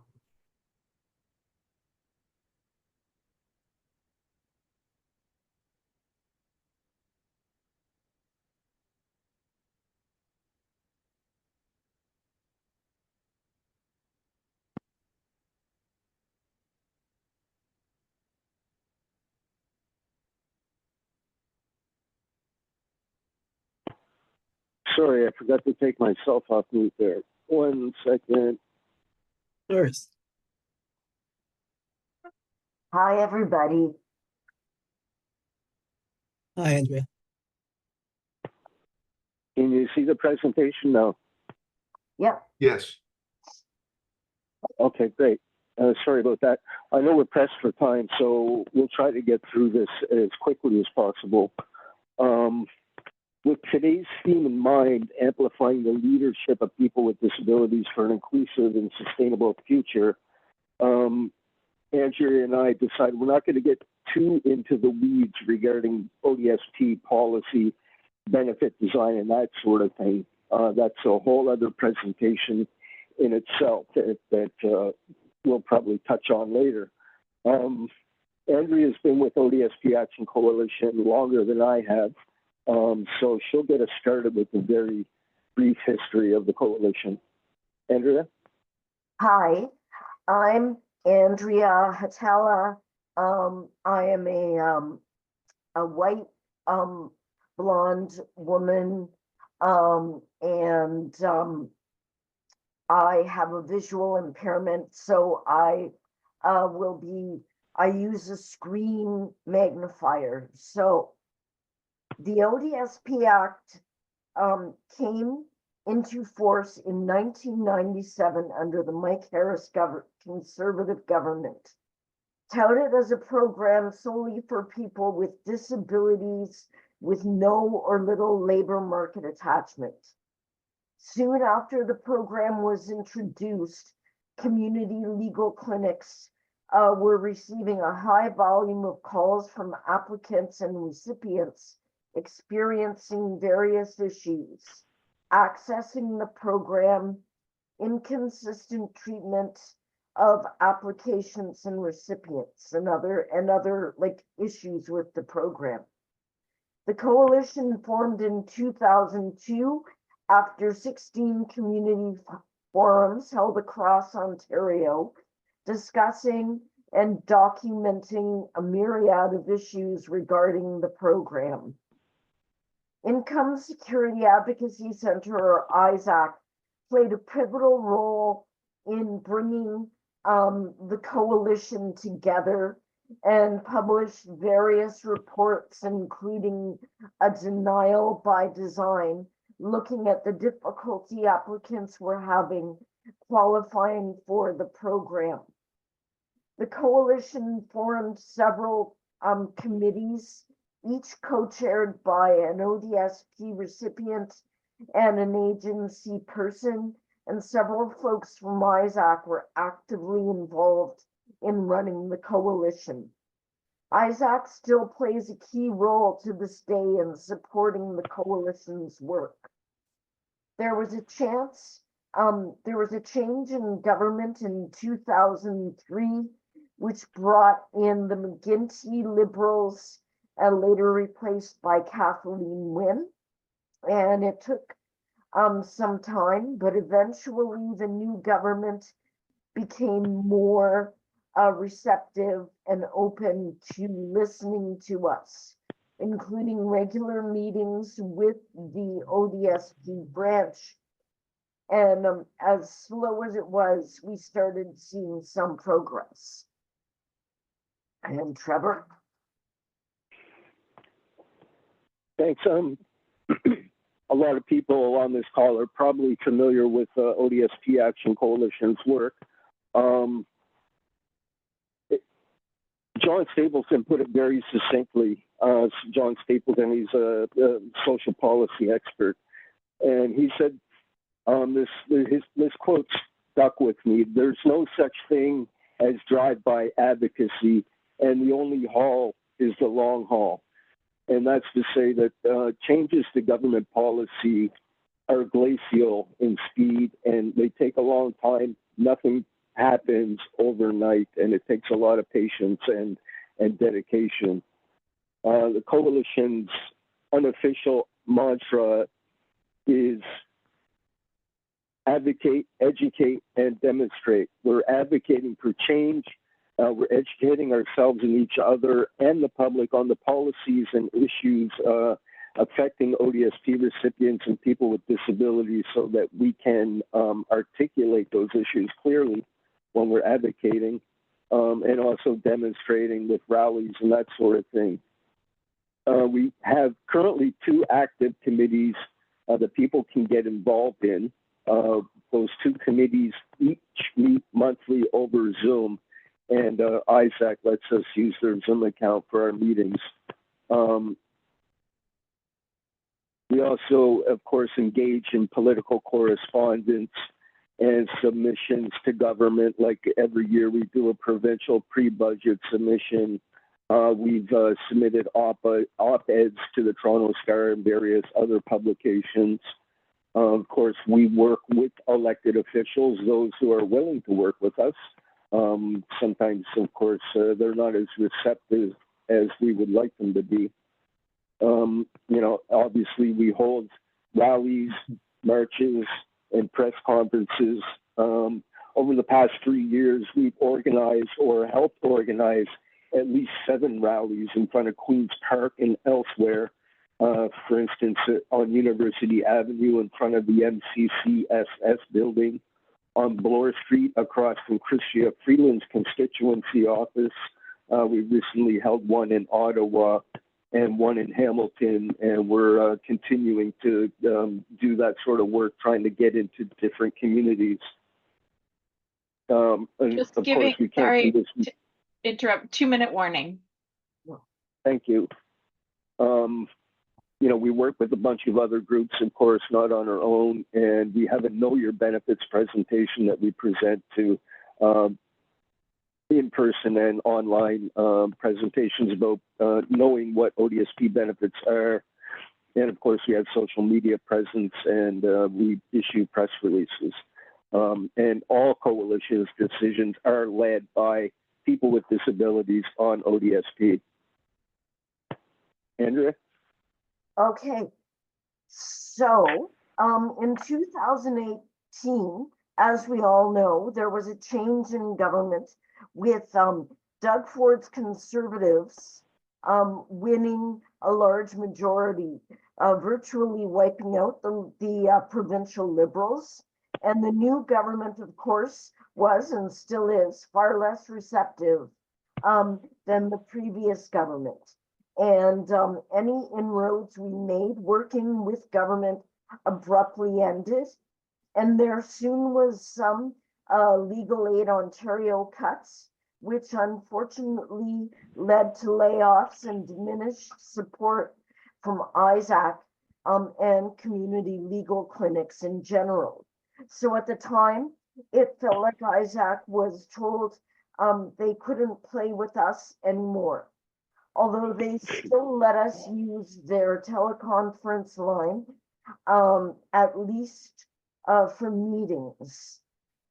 Sorry, I forgot to take myself off mute there. 1 second. First. Hi, everybody. Hi, Andrea. Can you see the presentation now? Yep. Yes. Okay, great. Sorry about that. I know we're pressed for time, so we'll try to get through this as quickly as possible. With today's theme in mind, amplifying the leadership of people with disabilities for an inclusive and sustainable future, Andrea and I decided we're not going to get too into the weeds regarding ODSP policy, benefit design, and that sort of thing. That's a whole other presentation in itself that we'll probably touch on later. Andrea's been with ODSP Action Coalition longer than I have, so she'll get us started with a very brief history of the coalition. Andrea? Hi, I'm Andrea Hatala. I am a white blonde woman, and I have a visual impairment, so I use a screen magnifier. So the ODSP Act came into force in 1997 under the Mike Harris conservative government, touted as a program solely for people with disabilities with no or little labor market attachment. Soon after the program was introduced, community legal clinics were receiving a high volume of calls from applicants and recipients experiencing various issues, accessing the program, inconsistent treatment of applications and recipients, and other like issues with the program. The coalition formed in 2002 after 16 community forums held across Ontario, discussing and documenting a myriad of issues regarding the program. Income Security Advocacy Center, or ISAC, played a pivotal role in bringing the coalition together and published various reports, including a denial by design, looking at the difficulty applicants were having qualifying for the program. The coalition formed several committees, each co-chaired by an ODSP recipient and an agency person, and several folks from ISAC were actively involved in running the coalition. ISAC still plays a key role to this day in supporting the coalition's work. There was a change in government in 2003, which brought in the McGuinty Liberals, and later replaced by Kathleen Wynne. And it took some time, but eventually the new government became more receptive and open to listening to us, including regular meetings with the ODSP branch. And as slow as it was, we started seeing some progress. And Trevor? Thanks. A lot of people on this call are probably familiar with ODSP Action Coalition's work. John Stapleton put it very succinctly. John Stapleton, he's a social policy expert. And he said, this quote stuck with me: "There's no such thing as drive-by advocacy, and the only haul is the long haul." And that's to say that changes to government policy are glacial in speed, and they take a long time. Nothing happens overnight, and it takes a lot of patience and dedication. The coalition's unofficial mantra is advocate, educate, and demonstrate. We're advocating for change. We're educating ourselves and each other and the public on the policies and issues affecting ODSP recipients and people with disabilities, so that we can articulate those issues clearly when we're advocating, and also demonstrating with rallies and that sort of thing. We have currently 2 active committees that people can get involved in. those two committees each meet monthly over Zoom, and Isaac lets us use their Zoom account for our meetings. We also, of course, engage in political correspondence and submissions to government. Like every year, we do a provincial pre-budget submission. We've submitted op-eds to the Toronto Star and various other publications. Of course, we work with elected officials, those who are willing to work with us. Sometimes, of course, they're not as receptive as we would like them to be. Obviously, we hold rallies, marches, and press conferences. Over the past 3 years, we've organized or helped organize at least 7 rallies in front of Queen's Park and elsewhere. For instance, on University Avenue in front of the MCCSS building, on Bloor Street across from Chrystia Freeland's constituency office. We recently held one in Ottawa and one in Hamilton, and we're continuing to do that sort of work, trying to get into different communities. And Just of giving, course, we can't sorry do this. to interrupt, 2-minute warning. Thank you. We work with a bunch of other groups, of course, not on our own, and we have a Know Your Benefits presentation that we present to in-person and online presentations about knowing what ODSP benefits are. And of course, we have social media presence, and we issue press releases. And all coalition's decisions are led by people with disabilities on ODSP. Andrea? Okay, so in 2018, as we all know, there was a change in government with Doug Ford's Conservatives winning a large majority, virtually wiping out the provincial Liberals. And the new government, of course, was and still is far less receptive than the previous government. And any inroads we made working with government abruptly ended. And there soon was some Legal Aid Ontario cuts, which unfortunately led to layoffs and diminished support from Isaac and community legal clinics in general. So at the time, it felt like Isaac was told they couldn't play with us anymore. Although they still let us use their teleconference line, at least for meetings.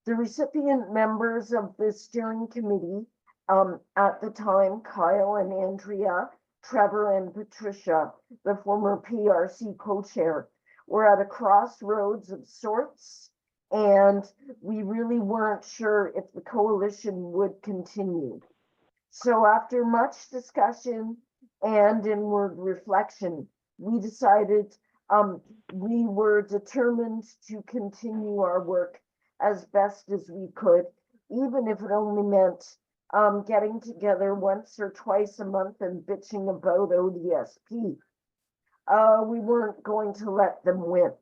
The recipient members of the steering committee at the time, Kyle and Andrea, Trevor and Patricia, the former PRC co-chair, were at a crossroads of sorts, and we really weren't sure if the coalition would continue. So after much discussion and inward reflection, we decided we were determined to continue our work as best as we could, even if it only meant getting together once or twice a month and bitching about ODSP. We weren't going to let them win.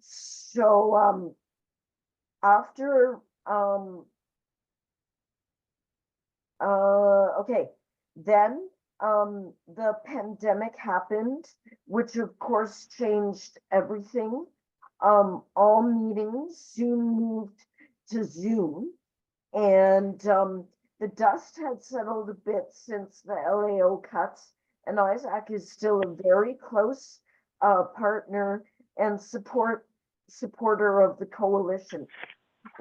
So after okay, then the pandemic happened, which of course changed everything. All meetings soon moved to Zoom, and the dust had settled a bit since the LAO cuts, and Isaac is still a very close partner and supporter of the coalition.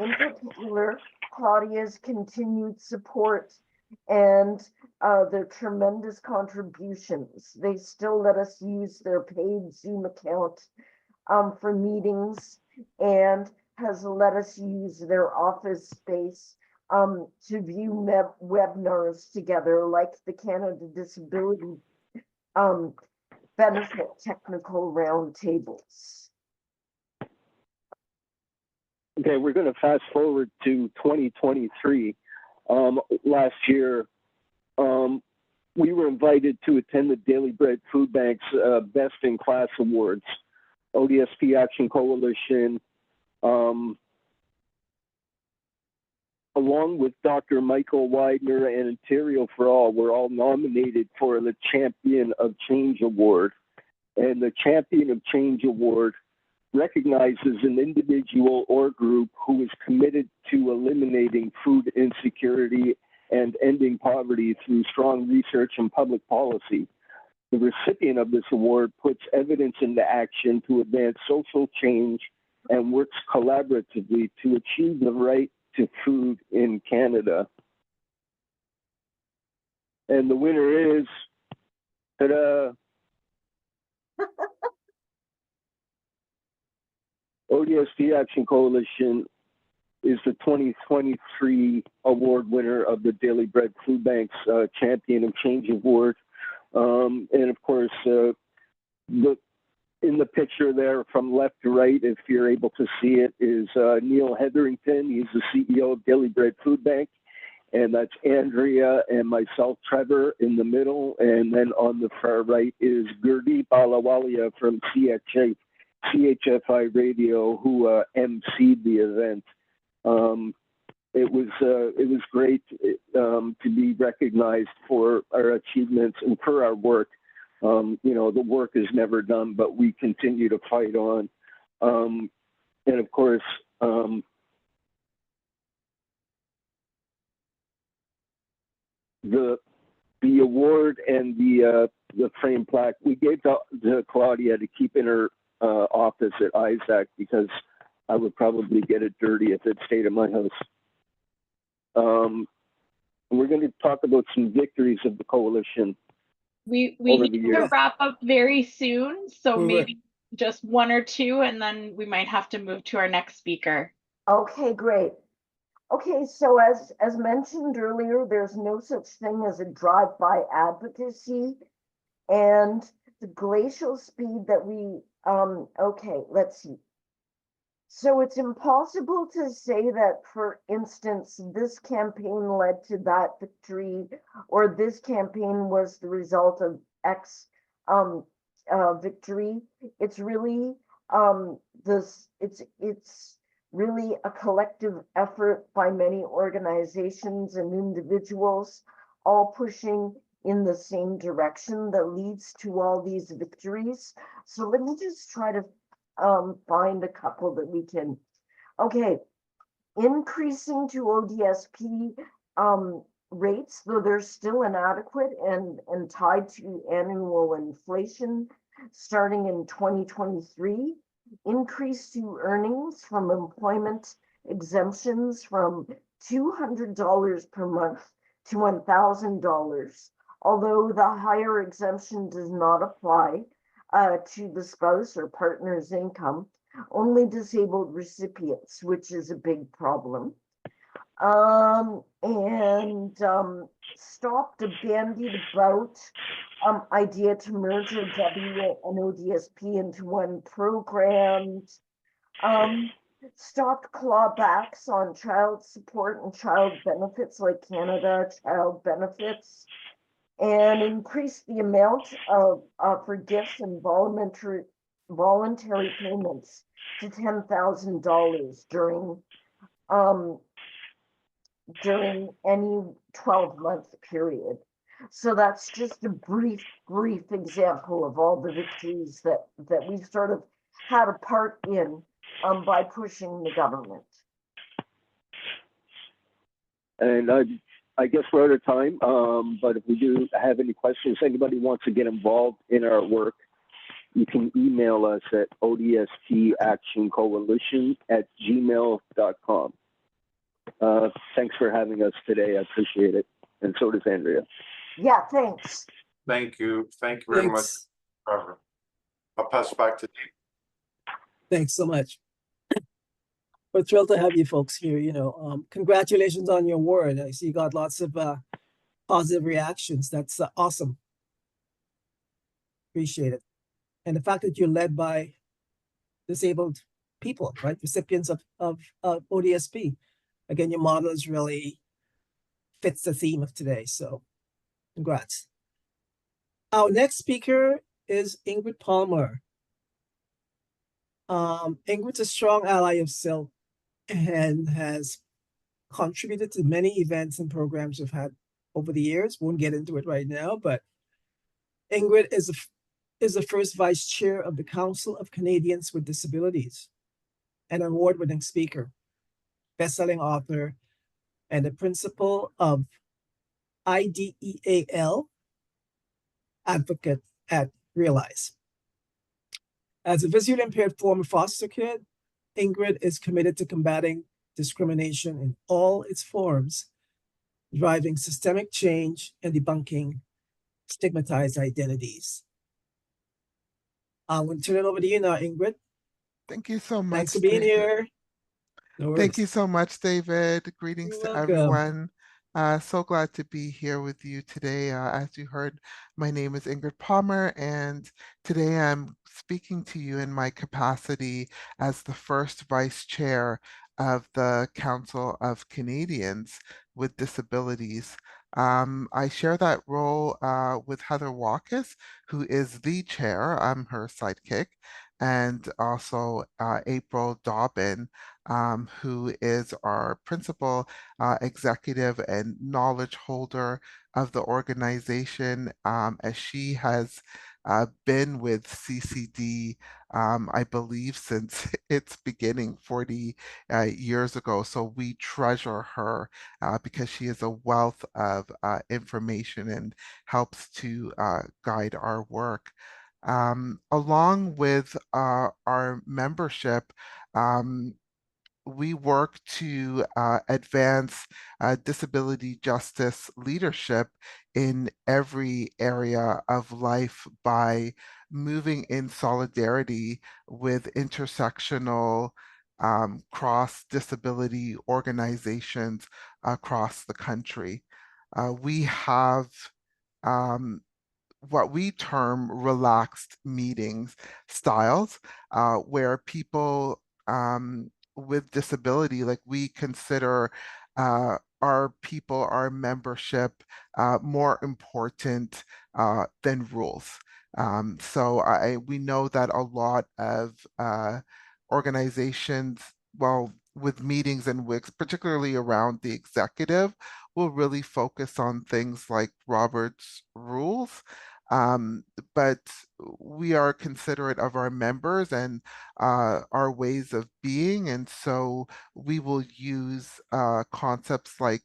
In particular, Claudia's continued support and their tremendous contributions. They still let us use their paid Zoom account for meetings, and has let us use their office space to view webinars together, like the Canada Disability Benefit Technical Roundtables. Okay, we're going to fast forward to 2023. Last year, we were invited to attend the Daily Bread Food Bank's Best in Class Awards. ODSP Action Coalition Along with Dr. Michael Widener and Ontario for All, were all nominated for the Champion of Change Award. And the Champion of Change Award recognizes an individual or group who is committed to eliminating food insecurity and ending poverty through strong research and public policy. The recipient of this award puts evidence into action to advance social change and works collaboratively to achieve the right to food in Canada. And the winner is, ta-da, ODSP Action Coalition is the 2023 award winner of the Daily Bread Food Bank's Champion of Change Award. And of course, in the picture there from left to right, if you're able to see it, is Neil Hetherington. He's the CEO of Daily Bread Food Bank. And that's Andrea and myself, Trevor, in the middle. And then on the far right is Gurdeep Alawalia from CHFI Radio, who emceed the event. It was great to be recognized for our achievements and for our work. You know, the work is never done, but we continue to fight on. And of course, the award and the frame plaque we gave to Claudia to keep in her office at Isaac, because I would probably get it dirty if it stayed in my house. We're going to talk about some victories of the coalition. We over need the to years. wrap up very soon, so We're maybe just one or two, and then we might have to move to our next speaker. Okay, great. Okay, so as mentioned earlier, there's no such thing as a drive-by advocacy, and the glacial speed that we, okay, let's see. So it's impossible to say that, for instance, this campaign led to that victory, or this campaign was the result of X victory. It's really it's really a collective effort by many organizations and individuals, all pushing in the same direction that leads to all these victories. So let me just try to find a couple that we can. Okay, increasing to ODSP rates, though they're still inadequate and tied to annual inflation, starting in 2023. Increase to earnings from employment exemptions from $200 per month to $1,000, although the higher exemption does not apply to the spouse or partner's income, only disabled recipients, which is a big problem. Stopped a bandied about idea to merge W and ODSP into one program. Stopped clawbacks on child support and child benefits like Canada Child Benefits, and increased the amount of for gifts and voluntary payments to $10,000 during any 12-month period. So that's just a brief example of all the victories that we've sort of had a part in by pushing the government. And I guess we're out of time, but if we do have any questions, anybody wants to get involved in our work, you can email us at odstactioncoalition@gmail.com. Thanks for having us today. I appreciate it. And so does Andrea. Yeah, thanks. Thank you. Thank you very much, Trevor. I'll pass it back to Dave. Thanks so much. We're thrilled to have you folks here. You know, congratulations on your award. I see you got lots of positive reactions. That's awesome. Appreciate it. And the fact that you're led by disabled people, right? Recipients of ODSP. Again, your model is really fits the theme of today. So congrats. Our next speaker is Ingrid Palmer. Ingrid's a strong ally of CILT and has contributed to many events and programs we've had over the years. Won't get into it right now, but Ingrid is the first vice chair of the Council of Canadians with Disabilities, an award-winning speaker, best-selling author, and the principal of IDEAL advocate at Realize. As a visually impaired former foster kid, Ingrid is committed to combating discrimination in all its forms, driving systemic change and debunking stigmatized identities. I'm going to turn it over to you now, Ingrid. Thank you so much. Thanks for being David. here. No Thank worries. you so much, David. Greetings You're to welcome. everyone. So glad to be here with you today. As you heard, my name is Ingrid Palmer, and today I'm speaking to you in my capacity as the first vice chair of the Council of Canadians with Disabilities. I share that role with Heather Walkus, who is the chair. I'm her sidekick, and also April Dobbin, who is our principal executive and knowledge holder of the organization, as she has been with CCD, I believe, since its beginning 40 years ago. So we treasure her because she is a wealth of information and helps to guide our work. Along with our membership, we work to advance disability justice leadership in every area of life by moving in solidarity with intersectional cross-disability organizations across the country. We have what we term relaxed meetings styles, where people with disability, like we consider our people, our membership, more important than rules. So we know that a lot of organizations, well, with meetings and WICs, particularly around the executive, will really focus on things like Robert's rules. But we are considerate of our members and our ways of being, and so we will use concepts like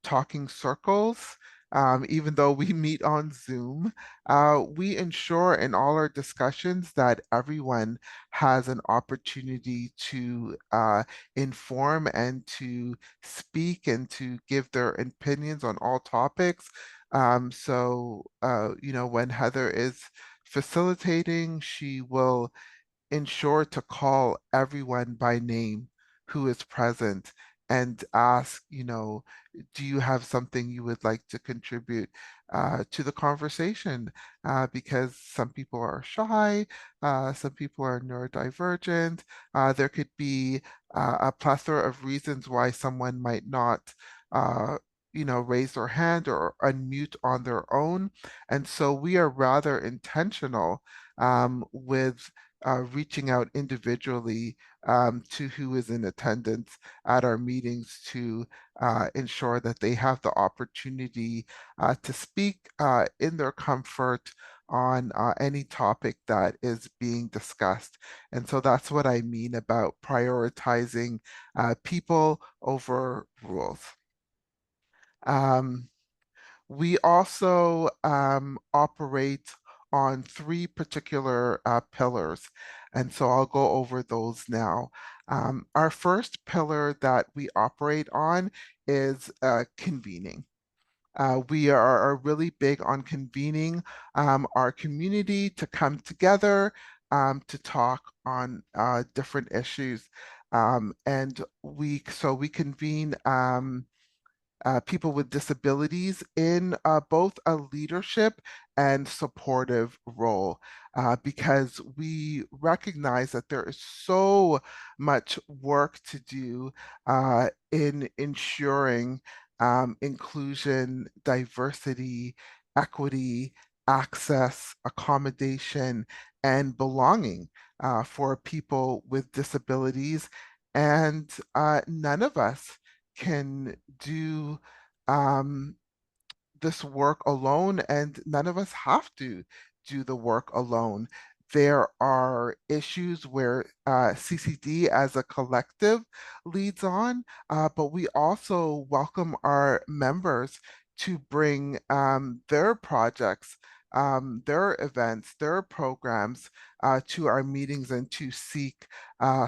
talking circles. Even though we meet on Zoom, we ensure in all our discussions that everyone has an opportunity to inform and to speak and to give their opinions on all topics. You know, when Heather is facilitating, she will ensure to call everyone by name who is present and ask, you know, do you have something you would like to contribute to the conversation? Because some people are shy, some people are neurodivergent. There could be a plethora of reasons why someone might not you know, raise their hand or unmute on their own. And so we are rather intentional with reaching out individually to who is in attendance at our meetings to ensure that they have the opportunity to speak in their comfort on any topic that is being discussed. And so that's what I mean about prioritizing people over rules. We also operate on three particular pillars, and so I'll go over those now. Our first pillar that we operate on is convening. We are really big on convening our community to come together to talk on different issues. And we convene people with disabilities in both a leadership and supportive role, because we recognize that there is so much work to do in ensuring inclusion, diversity, equity, access, accommodation, and belonging for people with disabilities. And none of us can do this work alone, and none of us have to do the work alone. There are issues where CCD as a collective leads on, but we also welcome our members to bring their projects, their events, their programs to our meetings and to seek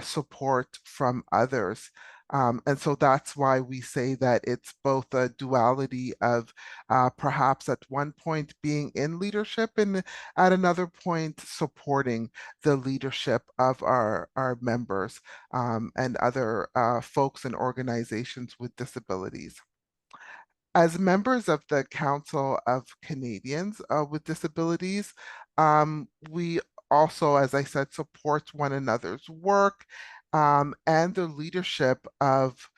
support from others. And so that's why we say that it's both a duality of perhaps at one point being in leadership and at another point supporting the leadership of our members and other folks and organizations with disabilities. As members of the Council of Canadians with Disabilities, we also, as I said, support one another's work and the leadership of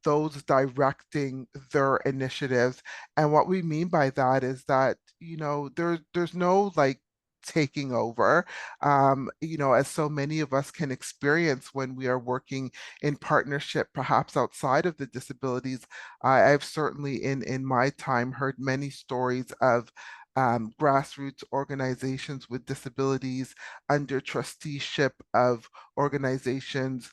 those directing their initiatives. And what we mean by that is that, you know, there's no like taking over, you know, as so many of us can experience when we are working in partnership, perhaps outside of the disabilities. I've certainly in my time heard many stories of grassroots organizations with disabilities under trusteeship of organizations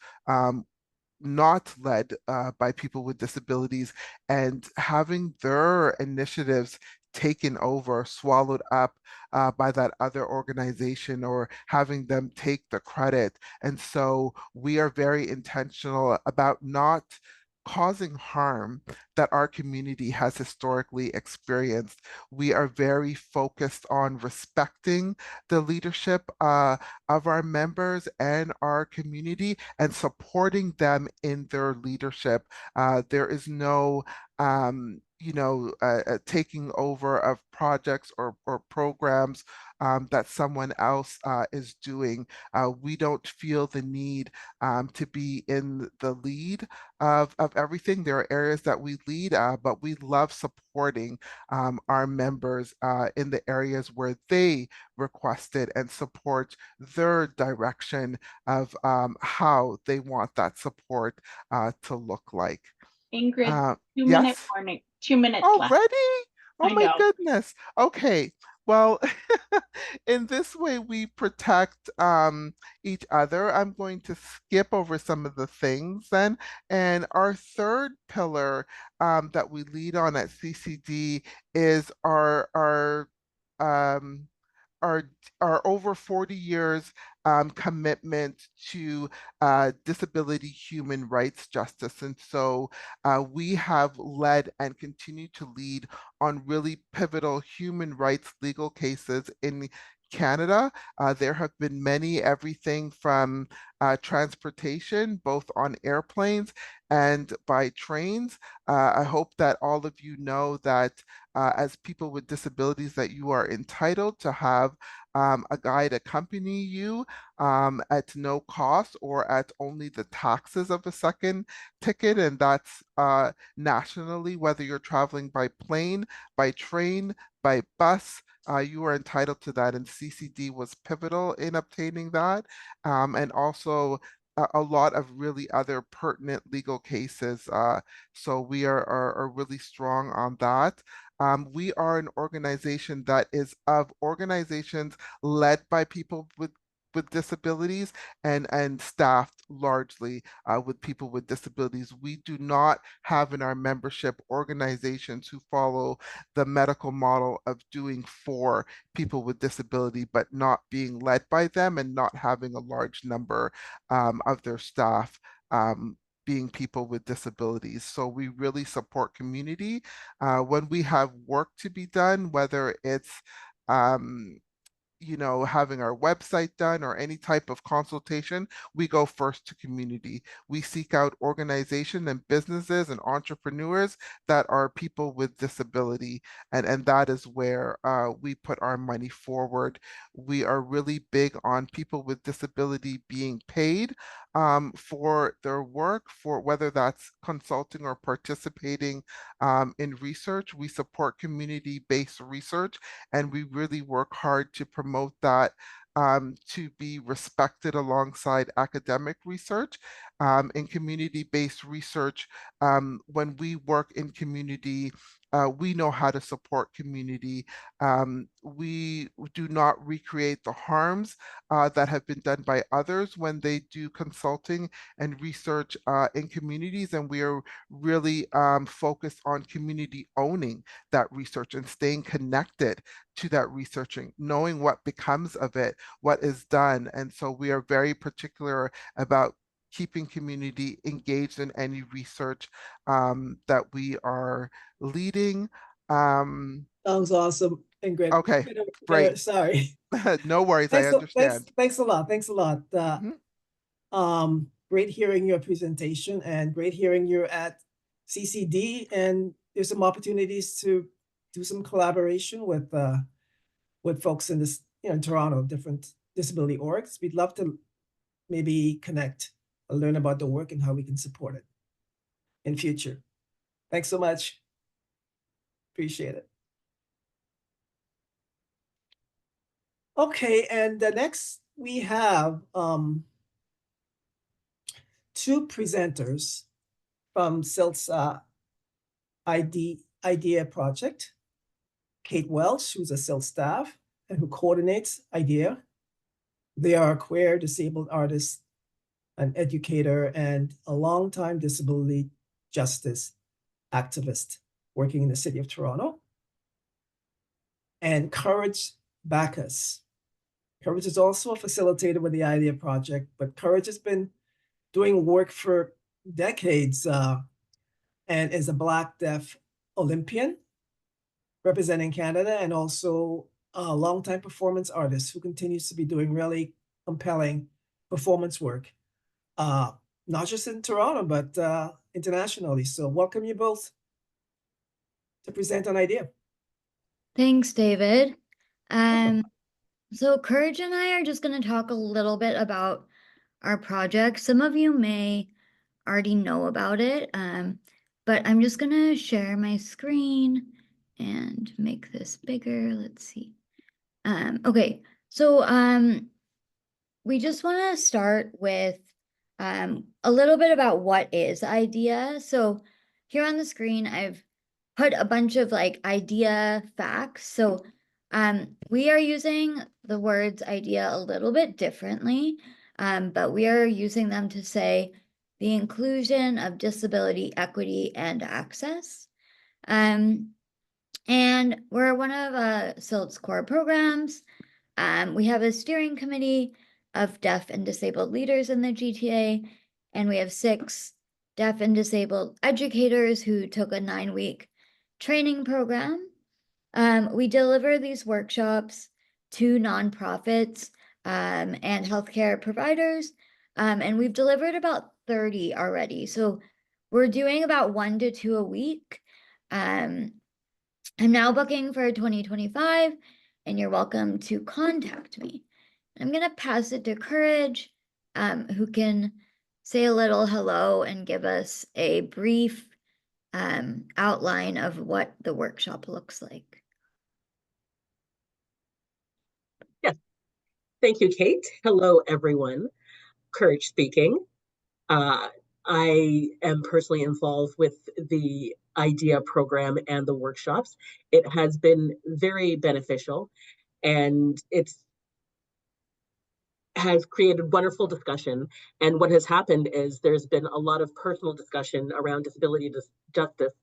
not led by people with disabilities, and having their initiatives taken over, swallowed up by that other organization, or having them take the credit. And so we are very intentional about not causing harm that our community has historically experienced. We are very focused on respecting the leadership of our members and our community and supporting them in their leadership. There is no taking over of projects or programs that someone else is doing. We don't feel the need to be in the lead of everything. There are areas that we lead, but we love supporting our members in the areas where they requested and support their direction of how they want that support to look like. Ingrid, Yes? 2 minutes left. Already? Oh I my know. goodness. Okay. Well, in this way, we protect each other. I'm going to skip over some of the things then. And our third pillar that we lead on at CCD is um, our over 40 years commitment to disability human rights justice. And so we have led and continue to lead on really pivotal human rights legal cases in Canada. There have been many, everything from transportation, both on airplanes and by trains. I hope that all of you know that as people with disabilities, that you are entitled to have a guide accompany you at no cost or at only the taxes of a second ticket. And that's nationally, whether you're traveling by plane, by train, by bus, you are entitled to that. And CCD was pivotal in obtaining that. And also a lot of really other pertinent legal cases. So we are really strong on that. We are an organization that is of organizations led by people with disabilities and staffed largely with people with disabilities. We do not have in our membership organizations who follow the medical model of doing for people with disability, but not being led by them and not having a large number of their staff being people with disabilities. So we really support community. When we have work to be done, whether it's having our website done or any type of consultation, we go first to community. We seek out organizations and businesses and entrepreneurs that are people with disability, and that is where we put our money forward. We are really big on people with disability being paid for their work, for whether that's consulting or participating in research. We support community-based research, and we really work hard to promote that to be respected alongside academic research. In community-based research, when we work in community, we know how to support community. We do not recreate the harms that have been done by others when they do consulting and research in communities, and we are really focused on community owning that research and staying connected to that researching, knowing what becomes of it, what is done. And so we are very particular about keeping community engaged in any research that we are leading. Sounds awesome, Ingrid. Okay, great. Sorry. No worries, I understand. Thanks a lot. Thanks a lot. Mhm. Great hearing your presentation and great hearing you're at CCD, and there's some opportunities to do some collaboration with folks in this, in Toronto, different disability orgs. We'd love to maybe connect, learn about the work and how we can support it in future. Thanks so much. Appreciate it. Okay, and the next we have two presenters from CILT's IDEA project. Kate Welch, who's a CILT staff and who coordinates IDEA. They are a queer disabled artist, an educator, and a longtime disability justice activist working in the city of Toronto. And Courage Bacchus. Courage is also a facilitator with the IDEA project, but Courage has been doing work for decades and is a Black Deaf Olympian representing Canada, and also a longtime performance artist who continues to be doing really compelling performance work, not just in Toronto, but internationally. So welcome you both to present an idea. Thanks, David. So Courage and I are just going to talk a little bit about our project. Some of you may already know about it, but I'm just going to share my screen and make this bigger. Let's see. Okay, so we just want to start with a little bit about what is IDEA. So here on the screen, I've put a bunch of like IDEA facts. So we are using the words IDEA a little bit differently, but we are using them to say the inclusion of disability, equity, and access. And we're one of CILT's core programs. We have a steering committee of deaf and disabled leaders in the GTA, and we have 6 deaf and disabled educators who took a 9-week training program. We deliver these workshops to nonprofits and healthcare providers, and we've delivered about 30 already. So we're doing about 1 to 2 a week. I'm now booking for 2025, and you're welcome to contact me. I'm going to pass it to Courage, who can say a little hello and give us a brief outline of what the workshop looks like. Yes, thank you, Kate. Hello, everyone. Courage speaking. I am personally involved with the IDEA program and the workshops. It has been very beneficial, and has created wonderful discussion. And what has happened is there's been a lot of personal discussion around disability justice,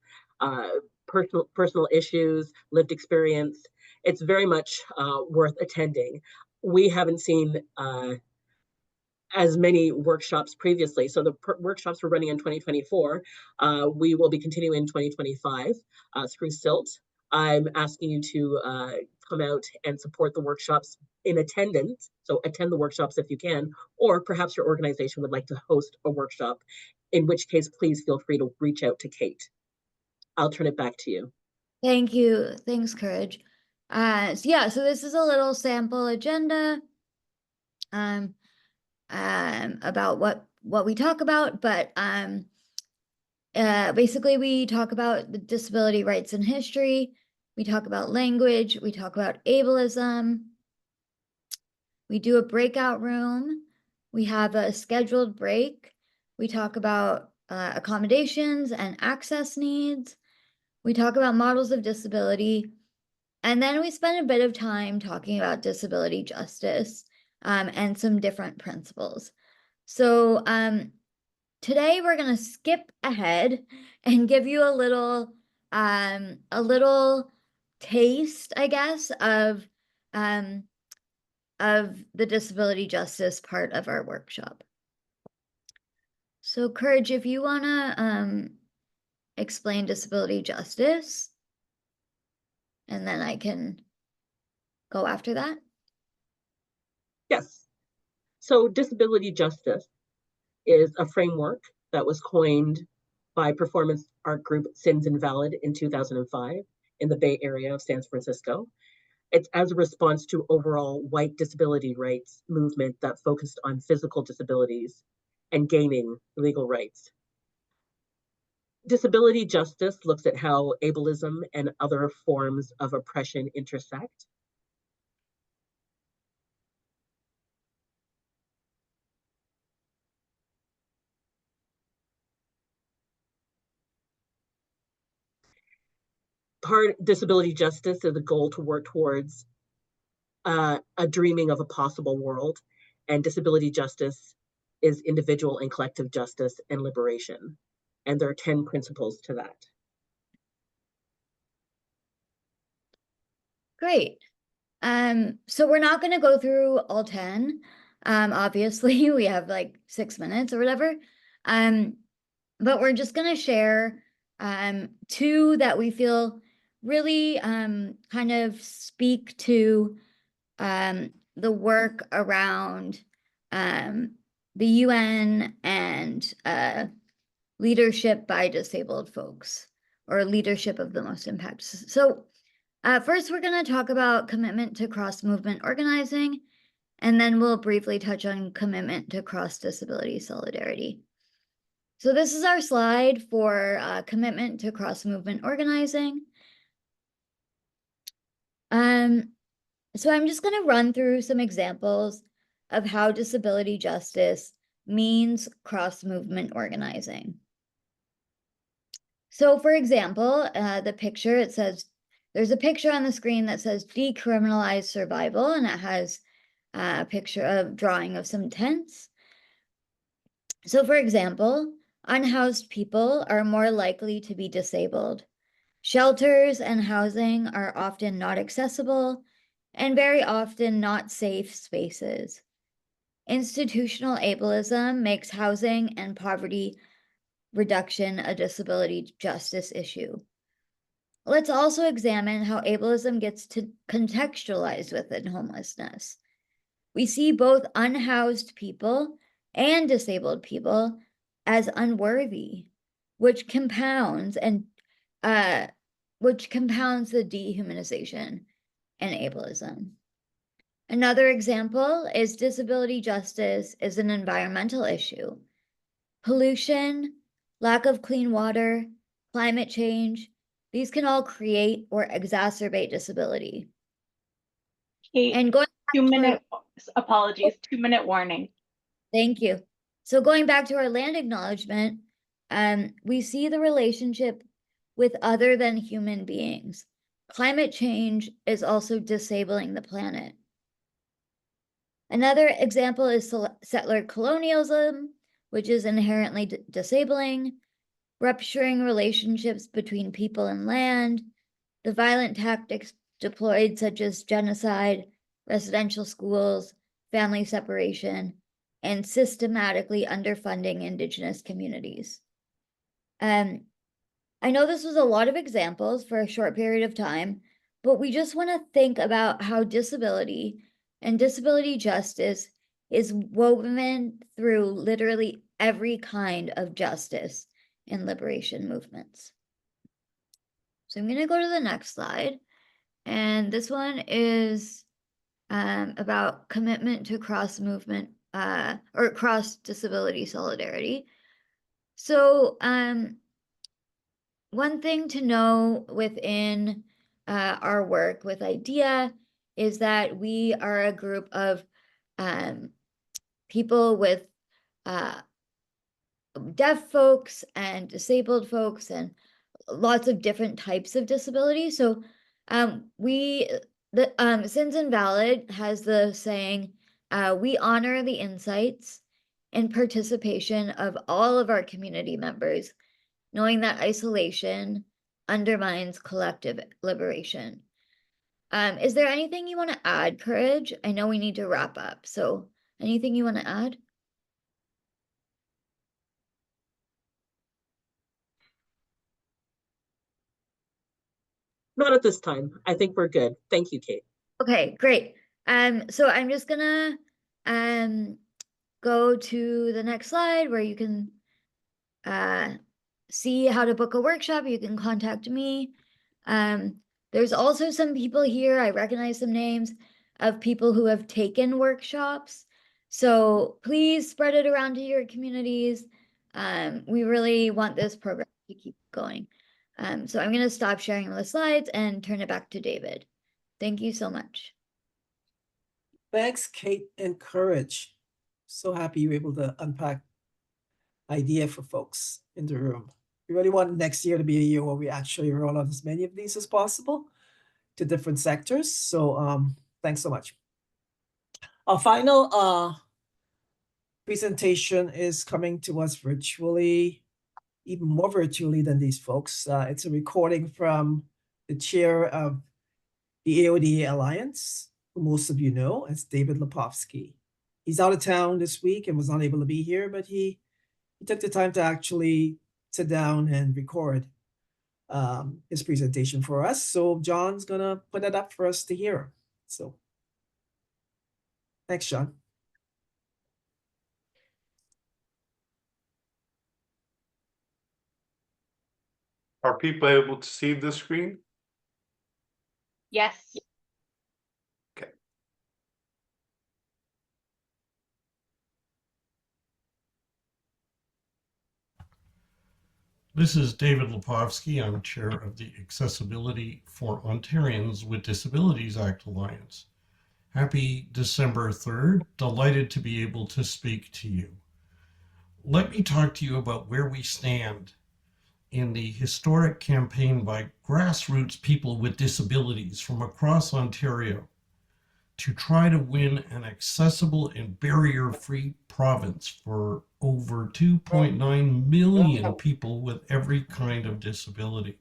personal issues, lived experience. It's very much worth attending. We haven't seen as many workshops previously. So the workshops were running in 2024. We will be continuing in 2025 through CILT. I'm asking you to come out and support the workshops in attendance. So attend the workshops if you can, or perhaps your organization would like to host a workshop, in which case, please feel free to reach out to Kate. I'll turn it back to you. Thank you. Thanks, Courage. So this is a little sample agenda about what we talk about, but basically we talk about the disability rights and history. We talk about language. We talk about ableism. We do a breakout room. We have a scheduled break. We talk about accommodations and access needs. We talk about models of disability. And then we spend a bit of time talking about disability justice and some different principles. So today we're going to skip ahead and give you a little taste, I guess, of the disability justice part of our workshop. So Courage, if you want to explain disability justice, and then I can go after that. Yes. So disability justice is a framework that was coined by performance art group Sins Invalid in 2005 in the Bay Area of San Francisco. It's as a response to overall white disability rights movement that focused on physical disabilities and gaining legal rights. Disability justice looks at how ableism and other forms of oppression intersect. Disability justice is a goal to work towards a dreaming of a possible world, and disability justice is individual and collective justice and liberation. And there are 10 principles to that. Great. So we're not going to go through all 10. Obviously, we have like 6 minutes or whatever. But we're just going to share 2 that we feel really kind of speak to the work around the UN and leadership by disabled folks, or leadership of the most impacted. So first, we're going to talk about commitment to cross-movement organizing, and then we'll briefly touch on commitment to cross-disability solidarity. So this is our slide for commitment to cross-movement organizing. So I'm just going to run through some examples of how disability justice means cross-movement organizing. So for example, the picture, it says, there's a picture on the screen that says decriminalize survival, and it has a picture of drawing of some tents. So for example, unhoused people are more likely to be disabled. Shelters and housing are often not accessible and very often not safe spaces. Institutional ableism makes housing and poverty reduction a disability justice issue. Let's also examine how ableism gets contextualized within homelessness. We see both unhoused people and disabled people as unworthy, which compounds the dehumanization and ableism. Another example is disability justice is an environmental issue. Pollution, lack of clean water, climate change, these can all create or exacerbate disability. Kate, And going 2-minute apologies, 2-minute warning. Thank you. So going back to our land acknowledgement, we see the relationship with other than human beings. Climate change is also disabling the planet. Another example is settler colonialism, which is inherently disabling, rupturing relationships between people and land, the violent tactics deployed such as genocide, residential schools, family separation, and systematically underfunding Indigenous communities. I know this was a lot of examples for a short period of time, but we just want to think about how disability and disability justice is woven through literally every kind of justice and liberation movements. So I'm going to go to the next slide. And this one is about commitment to cross-movement or cross-disability solidarity. So one thing to know within our work with IDEA is that we are a group of people with deaf folks and disabled folks and lots of different types of disabilities. So Sins Invalid has the saying, we honor the insights and participation of all of our community members, knowing that isolation undermines collective liberation. Is there anything you want to add, Courage? I know we need to wrap up, so anything you want to add? Not at this time. I think we're good. Thank you, Kate. Okay, great. So I'm just gonna go to the next slide where you can see how to book a workshop. You can contact me. There's also some people here, I recognize some names of people who have taken workshops. So please spread it around to your communities. We really want this program to keep going. So I'm going to stop sharing the slides and turn it back to David. Thank you so much. Thanks, Kate and Courage. So happy you were able to unpack idea for folks in the room. We really want next year to be a year where we actually roll out as many of these as possible to different sectors. So thanks so much. Our final presentation is coming to us virtually, even more virtually than these folks. It's a recording from the chair of the AODA Alliance, who most of you know as David Lepofsky. He's out of town this week and was unable to be here, but he took the time to actually sit down and record his presentation for us. So John's gonna put it up for us to hear. So thanks, John. Are people able to see the screen? Yes. Okay. This is David Lepofsky. I'm chair of the Accessibility for Ontarians with Disabilities Act Alliance. Happy December 3rd. Delighted to be able to speak to you. Let me talk to you about where we stand in the historic campaign by grassroots people with disabilities from across Ontario to try to win an accessible and barrier-free province for over 2.9 million people with every kind of disability.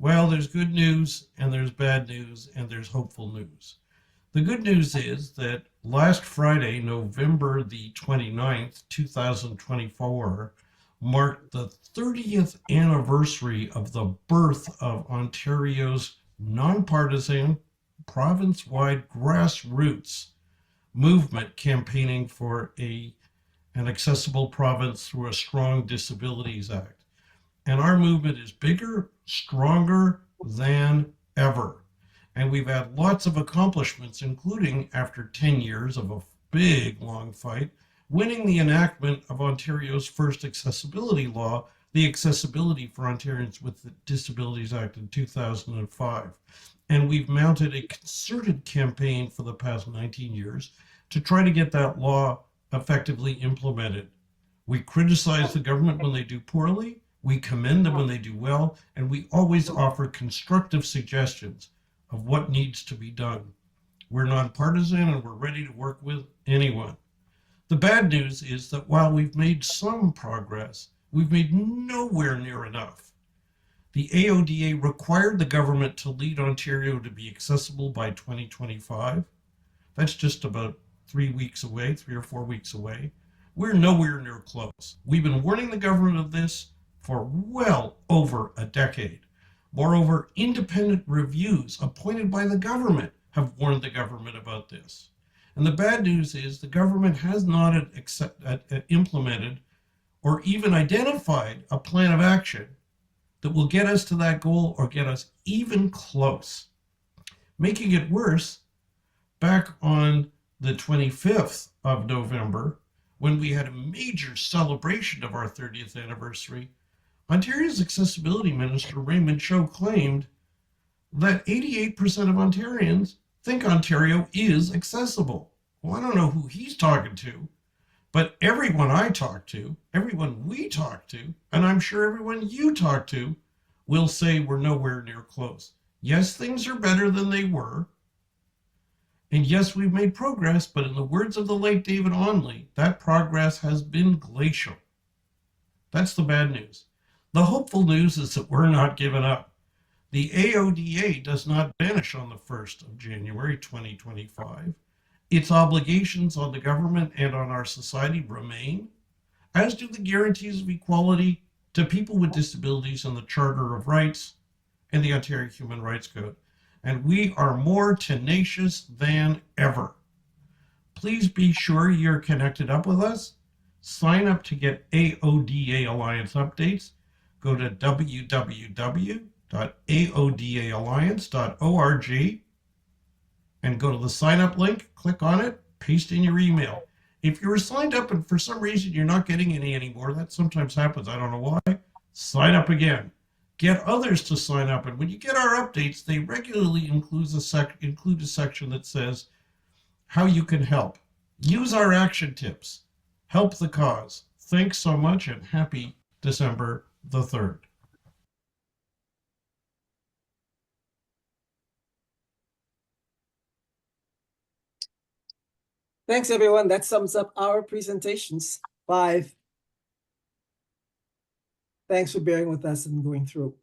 Well, there's good news and there's bad news and there's hopeful news. The good news is that last Friday, November the 29th, 2024, marked the 30th anniversary of the birth of Ontario's nonpartisan, province-wide grassroots movement campaigning for an accessible province through a strong Disabilities Act. And our movement is bigger, stronger than ever. And we've had lots of accomplishments, including, after 10 years of a big, long fight, winning the enactment of Ontario's first accessibility law, the Accessibility for Ontarians with Disabilities Act in 2005. And we've mounted a concerted campaign for the past 19 years to try to get that law effectively implemented. We criticize the government when they do poorly, we commend them when they do well, and we always offer constructive suggestions of what needs to be done. We're nonpartisan and we're ready to work with anyone. The bad news is that while we've made some progress, we've made nowhere near enough. The AODA required the government to lead Ontario to be accessible by 2025. That's just about 3 or 4 weeks away. We're nowhere near close. We've been warning the government of this for well over a decade. Moreover, independent reviews appointed by the government have warned the government about this. And the bad news is the government has not implemented or even identified a plan of action that will get us to that goal or get us even close. Making it worse, back on the 25th of November, when we had a major celebration of our 30th anniversary, Ontario's Accessibility Minister Raymond Cho claimed that 88% of Ontarians think Ontario is accessible. Well, I don't know who he's talking to, but everyone I talk to, everyone we talk to, and I'm sure everyone you talk to will say we're nowhere near close. Yes, things are better than they were. And yes, we've made progress, but in the words of the late David Onley, that progress has been glacial. That's the bad news. The hopeful news is that we're not giving up. The AODA does not vanish on the 1st of January 2025. Its obligations on the government and on our society remain, as do the guarantees of equality to people with disabilities in the Charter of Rights and the Ontario Human Rights Code. And we are more tenacious than ever. Please be sure you're connected up with us. Sign up to get AODA Alliance updates. Go to www.aodaalliance.org and go to the sign up link, click on it, paste in your email. If you're signed up and for some reason you're not getting any anymore, that sometimes happens, I don't know why, sign up again. Get others to sign up, and when you get our updates, they regularly include a section that says how you can help. Use our action tips. Help the cause. Thanks so much, and happy December the 3rd. Thanks, everyone. That sums up our presentations. 5. Thanks for bearing with us and going through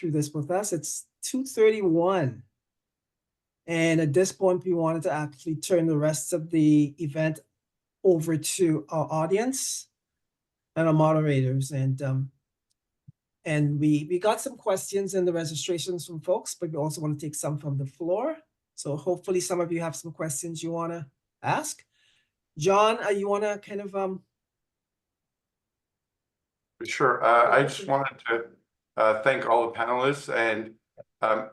this with us. It's 2:31. And at this point, we wanted to actually turn the rest of the event over to our audience and our moderators. And we got some questions in the registrations from folks, but we also want to take some from the floor. So hopefully some of you have some questions you want to ask. John, you want to kind of Sure. I just wanted to thank all the panelists, and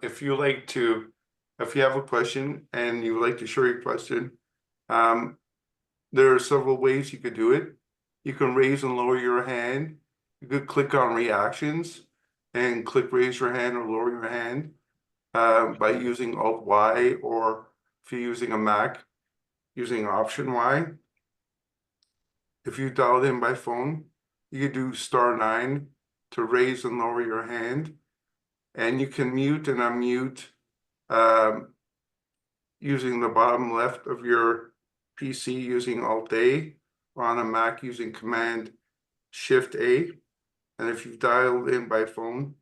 if you have a question and you would like to share your question, there are several ways you could do it. You can raise and lower your hand. You could click on reactions and click raise your hand or lower your hand by using Alt-Y, or if you're using a Mac, using Option Y. If you dialed in by phone, you could do *9 to raise and lower your hand. And you can mute and unmute using the bottom left of your PC using Alt-A, or on a Mac using Command-Shift-A. And if you've dialed in by phone,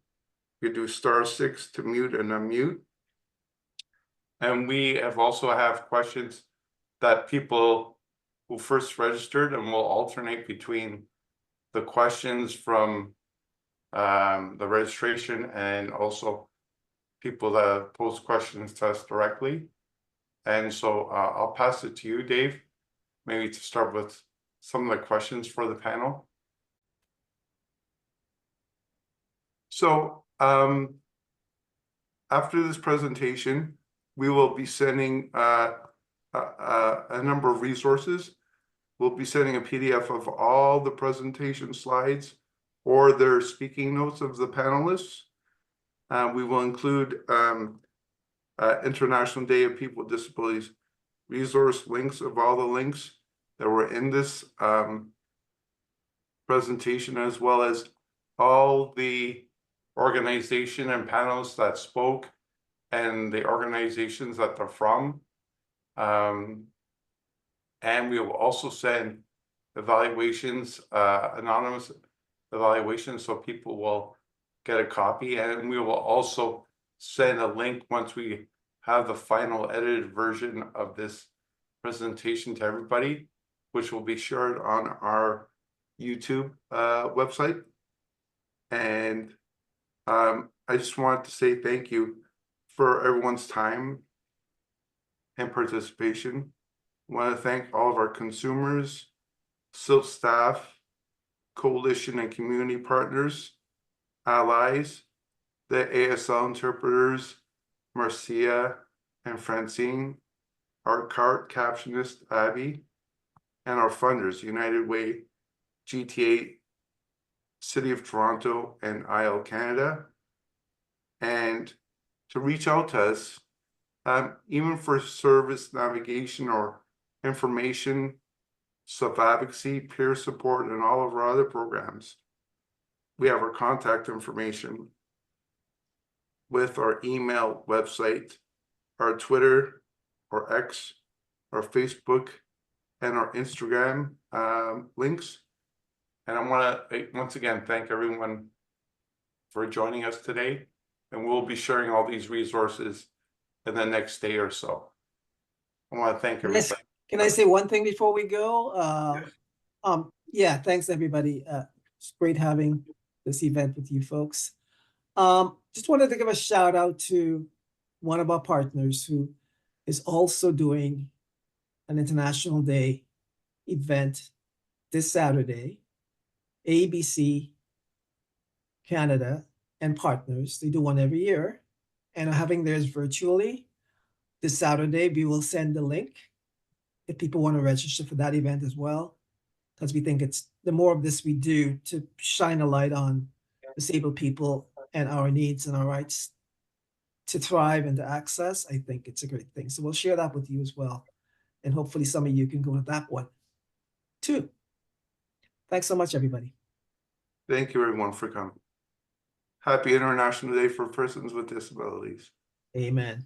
you do *6 to mute and unmute. And we also have questions that people who first registered, and we'll alternate between the questions from the registration and also people that pose questions to us directly. And so I'll pass it to you, Dave, maybe to start with some of the questions for the panel. So after this presentation, we will be sending a number of resources. We'll be sending a PDF of all the presentation slides or their speaking notes of the panelists. We will include International Day of People with Disabilities resource links of all the links that were in this presentation, as well as all the organization and panelists that spoke and the organizations that they're from. And we will also send evaluations, anonymous evaluations, so people will get a copy. And we will also send a link once we have the final edited version of this presentation to everybody, which will be shared on our YouTube website. And I just wanted to say thank you for everyone's time and participation. I want to thank all of our consumers, CILT staff, coalition and community partners, allies, the ASL interpreters, Marcia and Francine, our cart captionist, Abby, and our funders, United Way, GTA, City of Toronto, and IL Canada. And to reach out to us, even for service navigation or information, self-advocacy, peer support, and all of our other programs. We have our contact information with our email, website, our Twitter, our X, our Facebook, and our Instagram links. And I want to once again thank everyone for joining us today. And we'll be sharing all these resources in the next day or so. I want to thank everybody. Can I say one thing before we go? Yes. Yeah, thanks everybody. It's great having this event with you folks. Just wanted to give a shout out to one of our partners who is also doing an International Day event this Saturday. ABC Canada and partners, they do one every year and are having theirs virtually this Saturday. We will send the link if people want to register for that event as well, because we think it's the more of this we do to shine a light on disabled people and our needs and our rights to thrive and to access. I think it's a great thing. So we'll share that with you as well. And hopefully some of you can go to that one too. Thanks so much, everybody. Thank you everyone for coming. Happy International Day for Persons with Disabilities. Amen.